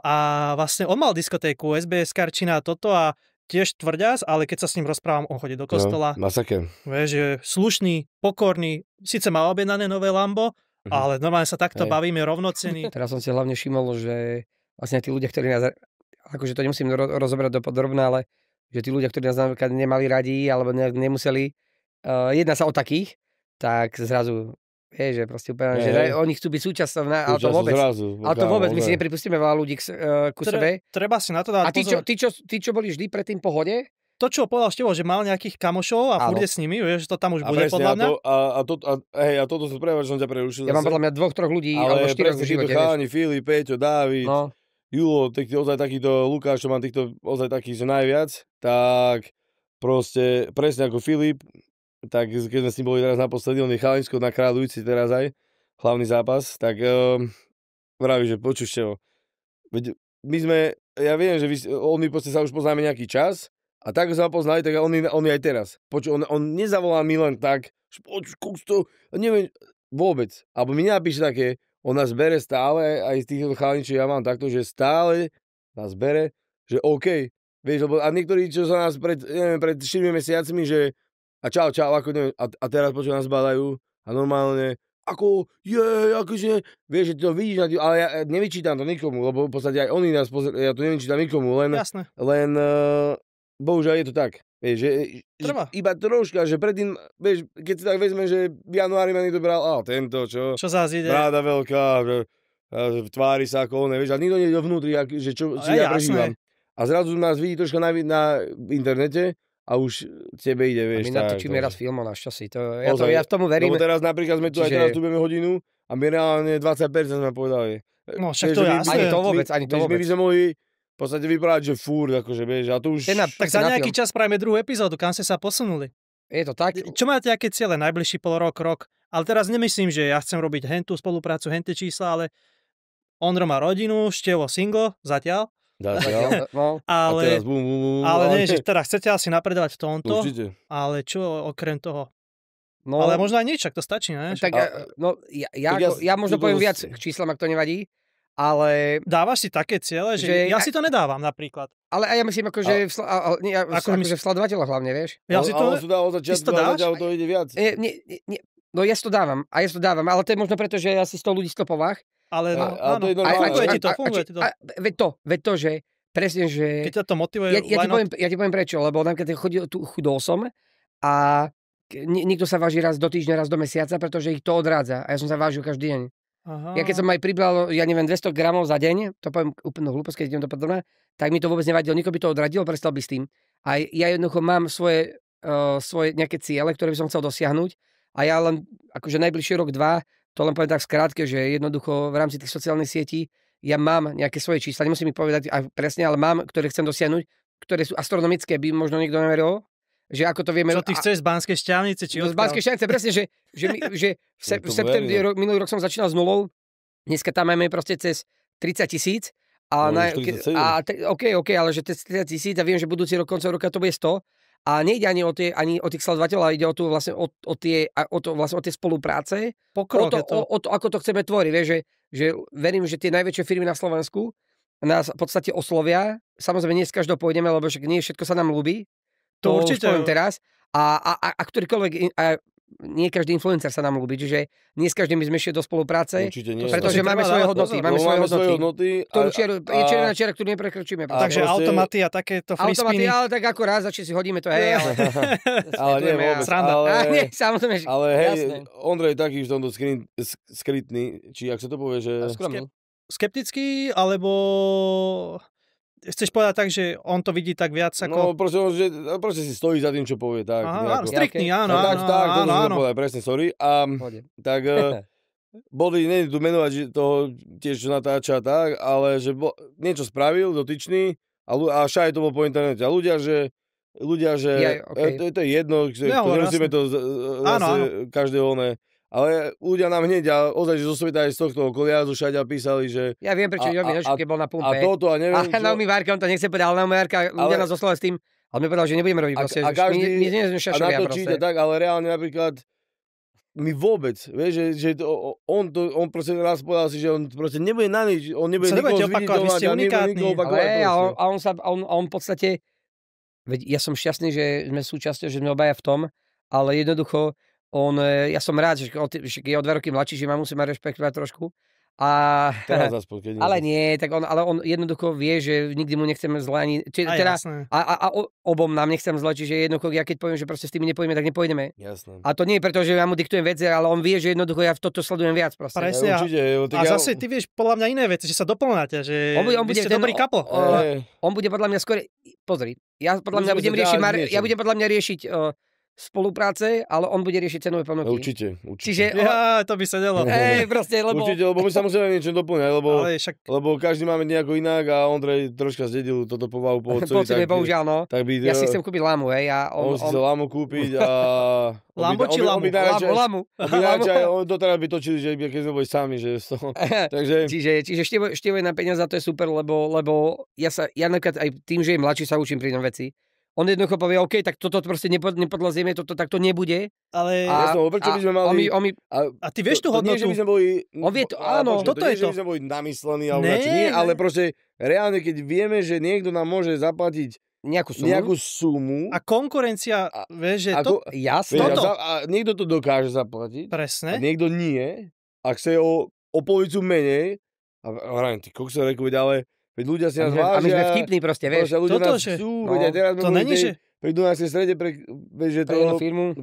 A vlastne on mal diskotéku, SBS Karčina a toto a tiež tvrďas, ale keď sa s ním rozprávam, on chodí do kostola. Masaker. Vieš, že slušný, pokorný, síce má objednané nové Lambo, ale normálne sa takto bavíme rovnocenní. Teraz som si hlavne všimol, že vlastne tí ľudia, ktorí nás, akože to nemusím rozoberať dopodrobne, ale že tí ľudia, ktorí nás napríklad nemali radi alebo nemuseli, jedná sa o takých, tak zrazu, vieš, že proste úplne, že oni chcú byť súčasťou, ale to vôbec, my si nepripustíme veľa ľudí ku sebe. Treba si na to dať pozor. A ty, čo boli vždy predtým v pohode? To, čo povedal Števo, že mal nejakých kamošov a furt je s nimi, vieš, to tam už bude podľa mňa. A toto sa prejavá, že som ťa prerušil. Ja mám podľa mňa 2-3 ľudí, alebo 4 v živote, cháni, Filip, Peťo, Dávid, Julo, ozaj takýto Lukáš, čo mám týchto ozaj takých, že najviac, tak proste, presne ako Filip, tak keď sme s ním boli teraz naposledy, on je Chalinsko na Kráľujúci teraz aj, hlavný zápas, tak vraví, že počuť Števo, my sme, ja viem, že my proste sa už poznáme nejaký čas, a tak sa poznali, tak on je aj teraz. On nezavolá mi len tak, neviem, vôbec. Alebo mi nenapíše také, on nás bere stále, aj z týchto chalín, čo ja mám takto, že stále nás bere, že OK. Vieš, lebo a niektorí, čo sa nás pred 4 mesiacmi, že a čau, ako neviem, a teraz počuť nás badajú a normálne, akože, vieš, že to vidíš, ale ja nevyčítam to nikomu, lebo v podstate aj oni nás ja to nevyčítam nikomu, len bohužiaľ je to tak, vieš, že iba troška, že predtým, vieš, keď si tak vezme, že v januári ma niekto bral, tento, čo zás ide? Bráda veľká, tvári sa ako on, vieš, ale nikto nie je vnútri, že čo si ja prežívam. A zrazu nás vidí troška na internete a už tebe ide, vieš. A my natočíme raz film o našťasí, ja v tomu verím. Lebo teraz napríklad sme tu, aj teraz tu budeme hodinu a my reálne 20% sme povedali. No však to je jasné. Ani to vôbec. My by sme mohli v podstate vybrať, že furt, akože vieš, a to už... Tak za nejaký čas spravíme druhú epizódu, kam ste sa posunuli. Je to tak. Čo máte aké ciele? Najbližší pol rok? Ale teraz nemyslím, že ja chcem robiť hentú spoluprácu, henté čísla, ale Ondro má rodinu, Števo single, zatiaľ. No. Ale, teraz bum. Ale nie, že teraz chcete asi napredovať v tomto. Určite. Ale čo okrem toho? No, ale možno aj nič, ak to stačí, ne? Tak ja možno poviem viac k číslam, ak to nevadí. Ale... Dávaš si také ciele, že ja si to nedávam napríklad. Ale ja myslím, akože v sledovateľoch hlavne, vieš. Ja si to dáš? To ide viac. No ja si to dávam, ale to je možno preto, že ja si 100 ľudí stopovách. Ale to je funguje ti to. Veď to, že presne, že... Keď ťa to motivuje... Ja ti poviem prečo, lebo napríklad chudol som a niekto sa váži raz do týždňa, raz do mesiaca, pretože ich to odrádza. A ja som sa vážil každý deň. Aha. Ja keď som aj pribral, 200 gramov za deň, to poviem úplnú hlúposť, keď idem to podľa, tak mi to vôbec nevadilo, nikto by to odradil, prestal by s tým. A ja jednoducho mám svoje nejaké ciele, ktoré by som chcel dosiahnuť a ja len, akože najbližší rok, 2, to len poviem tak skrátke, že jednoducho v rámci tých sociálnych sietí ja mám nejaké svoje čísla, nemusím mi povedať aj presne, ale mám, ktoré chcem dosiahnuť, ktoré sú astronomické, by možno niekto neveril. Že ako to vieme... Čo ty chceš z Banskej Štiavnice? Z Banskej Štiavnice, presne, že v septembri minulý rok som začínal s nulou, dneska tam máme proste cez 30 000 OK, ale že cez 30 000 a viem, že budúci rok, koncom roka to bude 100 a nejde ani o tých sledovateľov, ale ide o tú vlastne o tie spolupráce, pokrok o to, ako to chceme tvoriť, vieš, že verím, že tie najväčšie firmy na Slovensku nás v podstate oslovia. Samozrejme, nie z každého pôjdeme, lebo však nie všetko sa nám ľúbi. To určite. Už poviem teraz. A ktorýkoľvek... nie každý influencer sa nám ľúbi, čiže nie s každým by sme šli do spolupráce, pretože máme svoje hodnoty. Máme svoje hodnoty. Je červená čiara, ktorú neprekročíme. Takže automaty a takéto free spiny. Ale tak ako raz, či si hodíme to, hej. Ale nie vôbec. Nie, samozrejme. Ale hej, Ondrej je taký v tomto skrytný, či ak sa to povie, že... Skeptický, alebo... Chceš povedať tak, že on to vidí tak viac ako... No, proste si stojí za tým, čo povie, tak. Aha, striktný, áno. Tak, povedať, presne, sorry. A tak boli, nie tu menovať že toho tiež, čo natáča, tak, ale že niečo spravil, dotyčný, a všade to bol po internete. A ľudia, že to je jedno, že to nemusíme to každého oné. Ale ľudia nám hneď, a ozaj, že zo sveta aj z tohto okolia, zo všade písali, že... Ja viem, prečo keď bol na pumpe. A toto, a neviem, čo... A Naomi Várka, on to nechce povedať, ale Naomi Várka, ľudia nás oslovali s tým, ale my povedal, že nebudeme robiť proste. A každý, my nie sme šašovia proste. Tak, ale reálne napríklad, my vôbec, vieš, že on proste raz povedal si, že on proste nebude na nič, on nebude nikoho zviditeľovať a nebude nikoho opakovať. A on v podstate, veď ja som šťastný, že sme súčasťou, že sme obaja v tom, ale jednoducho ja som rád, že je o 2 roky mladší, že ma musí ma rešpektovať trošku. Teraz aspoň, ale nie, tak on jednoducho vie, že nikdy mu nechceme zle ani... A obom nám nechcem zle, čiže jednoducho ja keď poviem, že proste s tými nepôjdeme, tak nepôjdeme. Jasné. A to nie je preto, že ja mu diktujem veci, ale on vie, že jednoducho ja toto sledujem viac proste. Presne. A zase ty vieš podľa mňa iné veci, že sa doplňate, že vy ste dobrý couple. On bude podľa mňa skôr... Pozri, ja podľa mňa budem podľa mňa riešiť spolupráce, ale on bude riešiť cenové ponuky. Určite. Čiže to by sa delo. Proste, lebo... Určite, lebo my sa musíme niečo doplňať, lebo každý máme nejako inak a Ondrej troška zdedil toto povahu po otcovi. Bohužiaľ, no. Ja si chcem kúpiť lámu, hej. On si chcel lámu kúpiť a... Lámu či lámu? Lámu. On doteraz by točili, že keď sme boli sami, že... Takže... Čiže štievaj na peniaze, to je super, lebo ja napríklad aj tým, že je mladší, sa učím pri tom veci. On jednoducho povie, OK, tak toto proste nepodlazieme, tak to nebude. Ale... Prečo by sme mali... A ty vieš tú hodnotu? Nie, že by sme boli... On vie to, áno. Toto je to. Nie, že by sme boli namyslení, ale proste reálne, keď vieme, že niekto nám môže zaplatiť nejakú sumu. A konkurencia, vieš, že to... Jasné. A niekto to dokáže zaplatiť. Presne. A niekto nie. A chce o polovicu menej. A hlavne, ty kokso reku, ale... Veď ľudia si nás vážia. A my sme vtipní proste, vieš. Ľudia nás chcú, teraz to není, že... Prídu na strede pre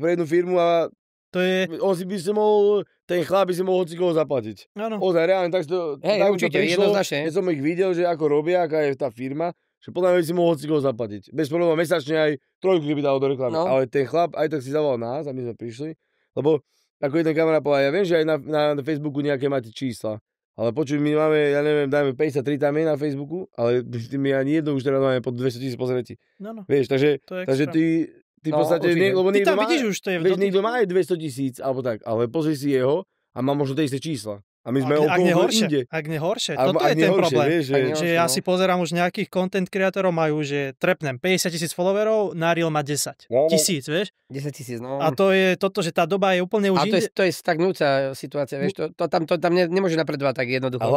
jednu firmu a to je... On si by si mohol, ten chlap by si mohol hocikoho zaplatiť. Áno. Ozaj, reálne, tak to určite, jednoznačne. Keď som ich videl, že ako robia, aká je tá firma, že podľa mňa by si mohol hocikoho zaplatiť. Bez problémov, mesačne aj 3 by dal do reklamy. No. Ale ten chlap aj tak si zavolal nás a my sme prišli, lebo ako jeden kamarát povedal, ja viem, že aj na Facebooku nejaké máte čísla. Ale počuj, my máme, ja neviem, dajme 53 tam je na Facebooku, ale my ani jedno už teraz máme pod 200 000 pozretí. No. Vieš, takže ty v podstate, lebo niekto má, vidíš už, to je vieš, niekto má aj 200 000, alebo tak, ale pozri si jeho a má možno tie isté čísla. A my sme okolo inde. Ak nehoršie, toto je ten problém. Vieš, že ja si pozerám už nejakých content kreatorov, majú, že trepnem 50 000 followerov, na Reel má 10 000, vieš? 10 000, no. A to je toto, že tá doba je úplne už inde. A to je stagnúca situácia, vieš? Tam nemôže napredovať tak jednoducho. A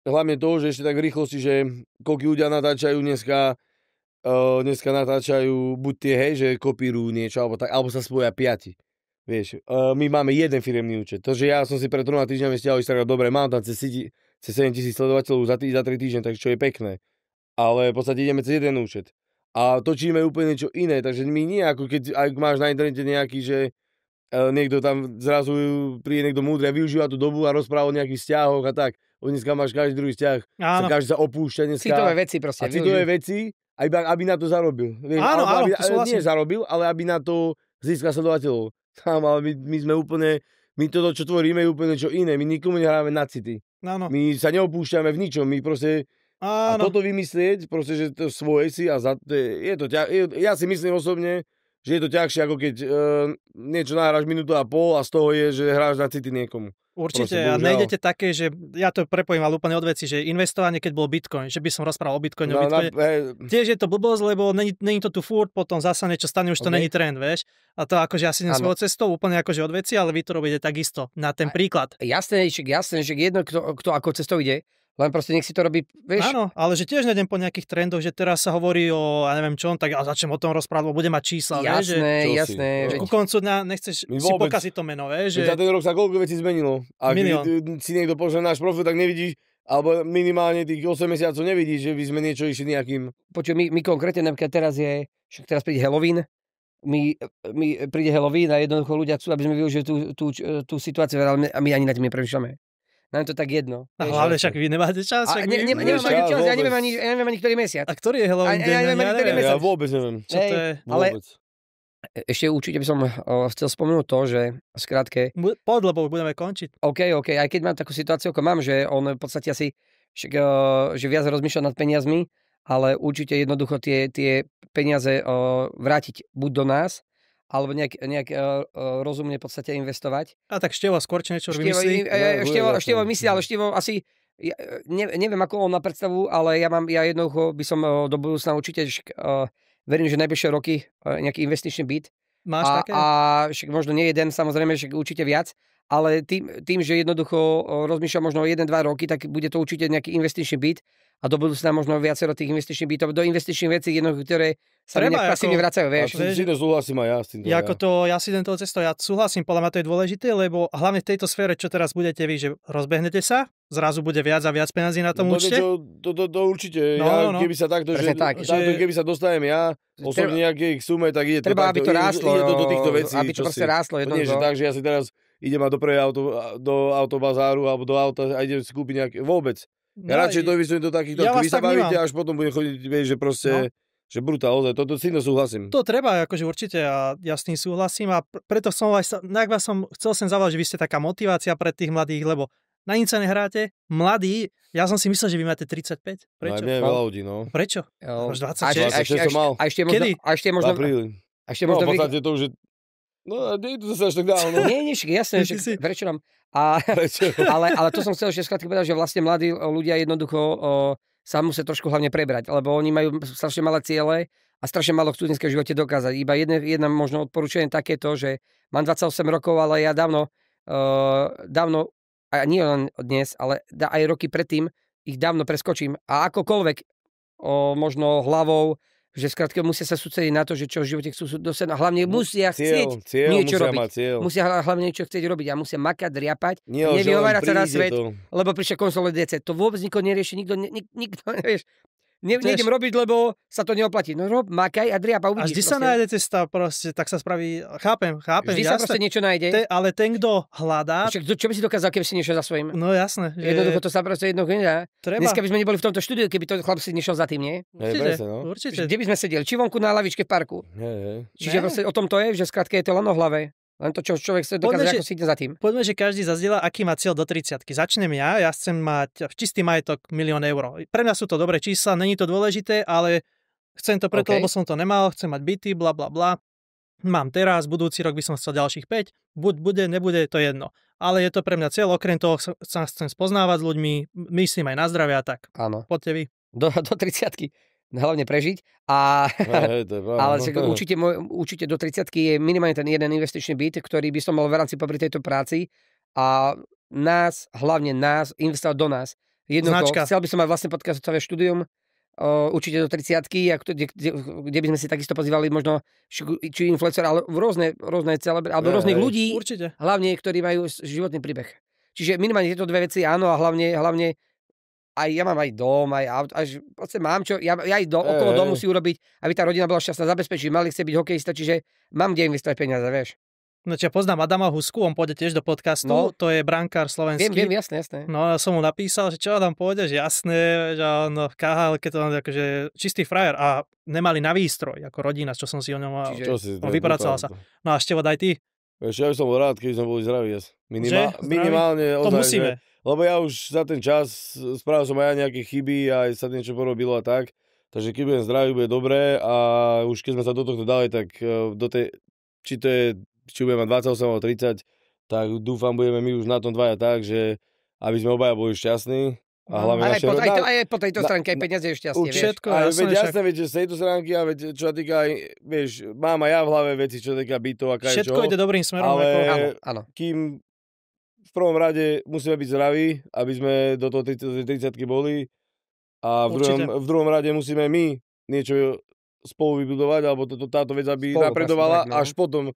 hlavne to, že ešte tak v rýchlosti, že koľko ľudia natáčajú dneska natáčajú buď tie, hej, že kopírujú niečo, alebo sa spoja 5. Vieš, my máme jeden firemný účet. To, že ja som si pred 3 týždňami stiahol Instagram, dobre, mám tam cez 7 000 sledovateľov za 3 týždne, takže čo je pekné. Ale v podstate ideme cez jeden účet. A točíme úplne niečo iné, takže my nie ako keď máš na internete nejaký, že niekto tam zrazu príde niekto múdry a využíva tú dobu a rozpráva o nejakých vzťahoch a tak. Dneska máš každý druhý vzťah, každý sa opúšťa dneska. Citové veci proste. A citové veci, aby na to zarobil. Vieš, áno, nie zarobil, ale aby na to získal sledovateľov. Ale my sme úplne, my toto, čo tvoríme, je úplne čo iné. My nikomu nehráme na city. Áno. My sa neopúšťame v ničom. My proste... A toto vymyslieť, proste, že to svoje si a ja si myslím osobne, že je to ťažšie, ako keď niečo nahráš minútu a pol a z toho je, že hráš na city niekomu. Určite, a nejdete také, že ja to prepojím ale úplne od veci, že investovanie, keď bol Bitcoin, že by som rozprával o Bitcoine, tiež je to blbosť, lebo není to tu furt, potom zasa niečo stane, už to není trend, vieš. A to akože ja si idem svojou cestou, úplne akože od veci, ale vy to robíte takisto, na ten príklad. Jasné, že jedno, kto ako cestou ide, Len proste nech si to robí, vieš. Áno, ale že tiež nejdem po nejakých trendoch, že teraz sa hovorí o, ja neviem čo, tak ja začnem o tom rozprávať, lebo bude mať čísla, Jasné, vieš, jasné. že ku koncu dňa nechceš si pokaziť to meno, vieš. Že za ten rok sa koľko vecí zmenilo. A keď si niekto pošle náš profil, tak nevidíš, alebo minimálne tých 8 mesiacov nevidíš, že by sme niečo išli nejakým... Počuj, my konkrétne, napríklad teraz príde Halloween, my príde Halloween a jednoducho ľudia chcú, aby sme využili tú situáciu, ale my ani na tým nepremýšľame. Nám to tak jedno. A hlavne však vy nemáte čas. Nemám ani čas, ja neviem ani ktorý mesiac. A ktorý je Halloween deň? Ja vôbec neviem. Čo to je? Vôbec. Ešte určite by som chcel spomenúť to, že skrátke... Lebo budeme končiť. OK, aj keď mám takú situáciu, ako mám, že on v podstate asi že viac rozmýšľa nad peniazmi, ale určite jednoducho tie peniaze vrátiť buď do nás, alebo nejak rozumne v podstate investovať. A tak Števo skôr niečo vymyslí? Števo myslí, ale Števo asi... neviem, ako on má predstavu, ale ja jednoducho by som do budúcna určite verím, že najbližšie roky nejaký investičný byt. Máš také? A však možno nie jeden, samozrejme, však určite viac, ale tým, že jednoducho rozmýšľam možno 1-2 roky, tak bude to určite nejaký investičný byt a do budúcna možno viacero tých investičných bytov, do investičných vecí jednoducho, ktoré sa nejak pasívne vracajú, vieš. A si to súhlasím aj ja s týmto. Ja si tento cestou, ja súhlasím, podľa mňa to je dôležité, lebo hlavne v tejto sfére, čo teraz budete vy, že rozbehnete sa, zrazu bude viac a viac peniazí na tom účte. To určite. Keby sa takto, keby sa dostanem ja osobne nejakej sume, tak ide to treba, aby to rástlo, ide do týchto vecí. Aby to proste rástlo. Nie, že tak, že ja si teraz idem do prvého do autobazáru alebo do auta a idem si kúpiť nejaké, vôbec. Ja radšej to vystujem do takýchto, vy sa bavíte, až potom budem chodiť, vieš, že proste, že brutál, ozaj, toto si súhlasím. To treba, akože určite, a ja s tým súhlasím a preto som chcel sem zavolať, že vy ste taká motivácia pre tých mladých, lebo na nič sa nehráte. Mladí, ja som si myslel, že vy máte 35. Prečo? No, nie, veľa ľudí, no. Prečo? Už 26 som mal. A ešte možno... A ešte možno... V podstate to už je... No, nie je to zase až tak dávno. Nie, jasné, že prečo nám... Ale to som chcel ešte skratky povedať, že vlastne mladí ľudia jednoducho sa musia trošku hlavne prebrať, lebo oni majú strašne malé ciele a strašne málo chcú dneska v živote dokázať. Iba jedna možno odporúčanie takéto, že mám 28 rokov, ale ja dávno, a nie len dnes, ale aj roky predtým, ich dávno preskočím. A akokoľvek možno hlavou, že skrátka musia sa sústrediť na to, že čo v živote chcú dosiahnuť. A hlavne musia chcieť niečo robiť. Musia hlavne niečo chcieť robiť a musia makať, driapať, nevyhovárať sa na svet, lebo prišla konsolé DC. To vôbec nikoho nerieši, nikto nevieš. Nejdem robiť, lebo sa to neoplatí. No rob, makaj a driap a uvidíš. A vždy sa nájde cesta, proste, tak sa spraví, chápem. Vždy sa proste niečo nájde. Ale ten, kto hľadá... Čo by si dokázal, keby si nešiel za svojím? No jasné. Jednoducho to sa proste nedá. Dneska by sme neboli v tomto štúdiu, keby to chlap si nešiel za tým, nie? Určite. Kde by sme sedeli? Či vonku na lavičke v parku? Čiže proste o tom to je, že skrátka je to len o hlave. Len to, čo človek chce dokázať, ako si ide za tým. Poďme, že každý zazdieľa, aký má cieľ do 30-ky. Začnem ja chcem mať čistý majetok 1 000 000 eur. Pre mňa sú to dobré čísla, není to dôležité, ale chcem to preto, lebo som to nemal, chcem mať byty, bla bla bla. Mám teraz, budúci rok by som chcel ďalších 5, bude, nebude, to jedno. Ale je to pre mňa cieľ, okrem toho sa chcem spoznávať s ľuďmi, myslím aj na zdravie a tak. Áno. Poďte vy. Do 30-ky. Hlavne prežiť. Ale určite do 30-ky je minimálne ten jeden investičný byt, ktorý by som mal v rámci popri tejto práci a hlavne nás, investovať do nás. Jednoducho, chcel by som mať vlastne podcastové štúdium, určite do 30-ky, kde by sme si takisto pozývali možno či influencer, ale rôzne celebrity, alebo rôznych ľudí, určite. Hlavne, ktorí majú životný príbeh. Čiže minimálne tieto dve veci, áno, a hlavne aj ja mám aj dom, aj auto, mám čo, ja aj okolo domu si urobiť, aby tá rodina bola šťastná, zabezpečiť, mali chce byť hokejista, čiže mám kde investovať peniaze, vieš. No čo, poznám Adama Husku, on pôjde tiež do podcastu, to je brankár slovenský. Viem, jasné. No ja som mu napísal, že čo Adam pôjdeš, jasné, že on v KHL-ke to akože čistý frajer a nemali na výstroj, ako rodina, čo som si o ňom mal, vypracoval sa. No a Števo, daj ty. Vieš, ja by som bol rád, keď sme boli zdraví. Minimálne. To musíme. Lebo ja už za ten čas spravil som aj nejaké chyby, aj sa niečo porobilo a tak. Takže keď budem zdravý, bude dobré a už keď sme sa do tohto dali, tak či budeme mať 28 alebo 30, tak dúfam, budeme my už na tom dvaja tak, že aby sme obaja boli šťastní. A hlavne aj po tejto stránke aj peniaze je šťastie, všetko, jasné, vieš, z tejto stránky, a veď, čo sa týka aj, vieš, mám aj ja v hlave veci, čo sa týka bytov a všetko ide dobrým smerom. Ale áno. Kým v prvom rade musíme byť zdraví, aby sme do toho 30-ky boli a v druhom rade musíme my niečo spolu vybudovať, alebo táto vec, aby napredovala, až potom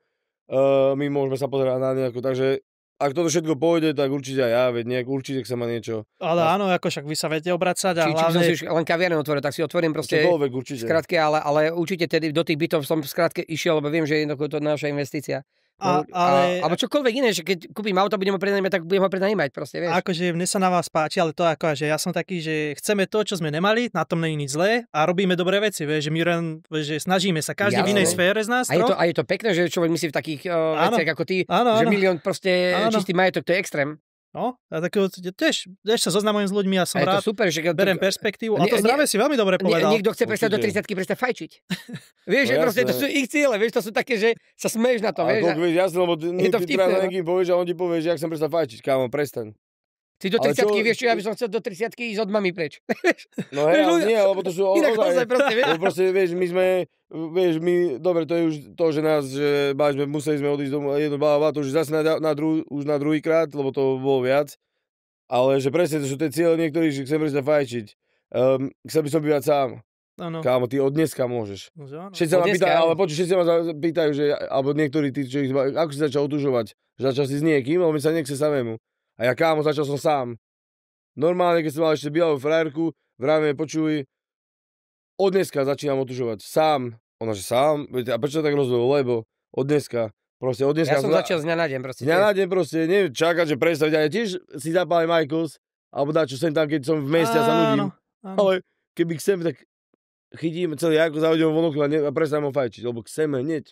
my môžeme sa pozerať na nejako, takže ak toto všetko pôjde, tak určite aj ja, veď určite sa ma niečo. Ale áno, ako však vy sa viete obracať a hlavne... Či len kaviareň otvoril, tak si otvorím proste... Čokoľvek, určite. Skrátke, ale určite tedy do tých bytov som skrátke išiel, lebo viem, že je to naša investícia. Alebo čokoľvek iné, že keď kúpim auto, budem ho prenajímať, tak budem ho prenajímať proste, vieš. Akože mne sa na vás páči, ale to ako, že ja som taký, že chceme to, čo sme nemali, na tom nie je nič zlé a robíme dobré veci, vieš, že my len, že snažíme sa, každý v inej sfére z nás. A je to pekné, že človek myslí v takých veciach ako ty, že milión proste čistý majetok, to je extrém. No, a takého tiež sa zoznamujem s ľuďmi a som rád, to super, že berem perspektívu. A to zdravie si veľmi dobre povedal. Niekto chce prestať do 30-ky prestať fajčiť. Vieš, že proste to sú ich ciele, vieš, to sú také, že sa smeješ na to, vieš. Vieš, jasne, lebo ty teraz niekým povieš a on ti povie, že ak som prestať fajčiť, kámo, prestaň. Ty do 30-ky, vieš čo, ja by som chcel do 30-ky ísť od mami preč. No hej, ale nie, lebo to sú ozaj proste, vieš. Proste, vieš, my sme, dobre, to je už to, že museli sme odísť domov, jedno to už zase už na druhýkrát, lebo to bolo viac. Ale že presne, to sú tie cieľe niektorí, že chcem prestať fajčiť. Chcel by som bývať sám. Ano. Kámo, ty od dneska môžeš. No, všetci sa ma pýtajú, ale všetci ma pýtajú, že, alebo niektorí tí, čo ich, ako si začal otužovať? Že začal si s niekým, ale mi sa nechce samému. A ja, kámo, začal som sám. Normálne, keď som mal ešte bývalú frajerku, vravíme, počuj, od dneska začínam otužovať. Sám. Ona, že sám? A prečo tak rozhodol? Lebo od dneska. Proste od dneska. Ja som začal z dňa na deň proste. Z dňa na deň proste, neviem, čakať, že predstaviť. Ja tiež si zapálim Michaels, alebo dať, čo sem tam, keď som v meste a sa nudím. Ale keby chcem, tak chytím celý ako zavodím von okna a prestanem ho fajčiť, lebo chceme hneď.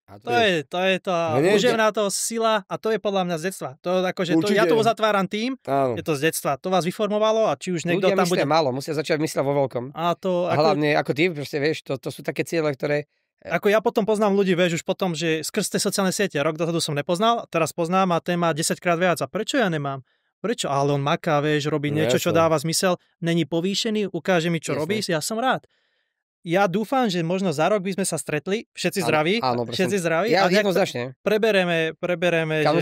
To je to. Uževná to sila a to je podľa mňa z detstva. To akože ja to uzatváram tým, je to z detstva. To vás vyformovalo a či už niekto tam bude... málo, musia začať mysleť vo veľkom. A hlavne ako ty, proste vieš, to sú také ciele, ktoré... Ako ja potom poznám ľudí, vieš, už potom, že skrz tie sociálne siete, rok dozadu som nepoznal, teraz poznám a ten má 10-krát viac. A prečo ja nemám? Prečo? Ale on maká, vieš, robí niečo, čo dáva zmysel, není povýšený, ukáže mi, čo robí, ja som rád. Ja dúfam, že možno za rok by sme sa stretli, všetci zdraví, všetci zdraví. Ja jednoznačne. Prebereme, kam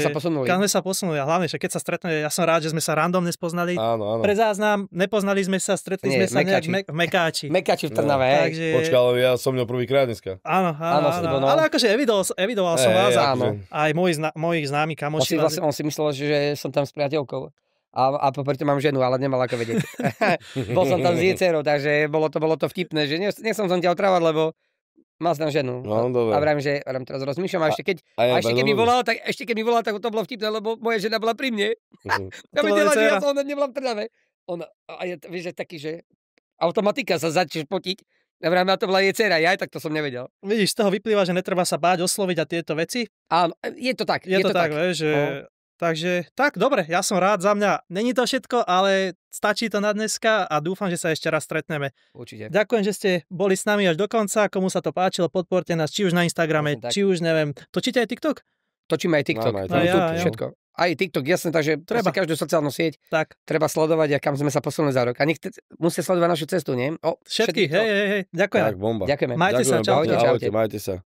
sme sa posunuli. A hlavne, že keď sa stretneme, ja som rád, že sme sa randomne spoznali. Áno. Pre záznam, nepoznali sme sa, stretli sme sa nejak v Mekáči. Mekáči v Trnave, hej. Takže... Počkaj, ale ja som mňou prvýkrát dneska. Áno. Ale akože evidoval som vás aj mojich známych kamoši. On si myslel, že som tam s priateľkou. A popri tom mám ženu, ale nemal ako vedieť. Bol som tam s jej dcerou, takže bolo to vtipné, že nechcem som ťa otrávať, lebo mal som tam ženu. No, dobre. A vrajím, že teraz rozmýšľam, a ešte keď mi volal, tak to bolo vtipné, lebo moja žena bola pri mne. Ja videla, že ja som nebola v Trnave. Vieš, taký, že automatika sa začneš potiť. Ja vrajím, to bola jej dcera, ja aj tak to som nevedel. Vidíš, z toho vyplýva, že netreba sa báť osloviť a tieto veci. Áno, je to tak. Je to tak, vieš, že... Takže tak, dobre, ja som rád za mňa. Není to všetko, ale stačí to na dneska a dúfam, že sa ešte raz stretneme. Určite. Ďakujem, že ste boli s nami až do konca. Komu sa to páčilo, podporte nás, či už na Instagrame, či už neviem. Točíte aj TikTok? Točíme aj TikTok. Všetko. Aj TikTok, jasné, takže treba každú sociálnu sieť treba sledovať a kam sme sa posunuli za rok. A musia sledovať našu cestu, nie? Všetkých, hej. Ďakujem. Tak, bomba. Ďakujeme. Majte sa, čaute. Majte sa.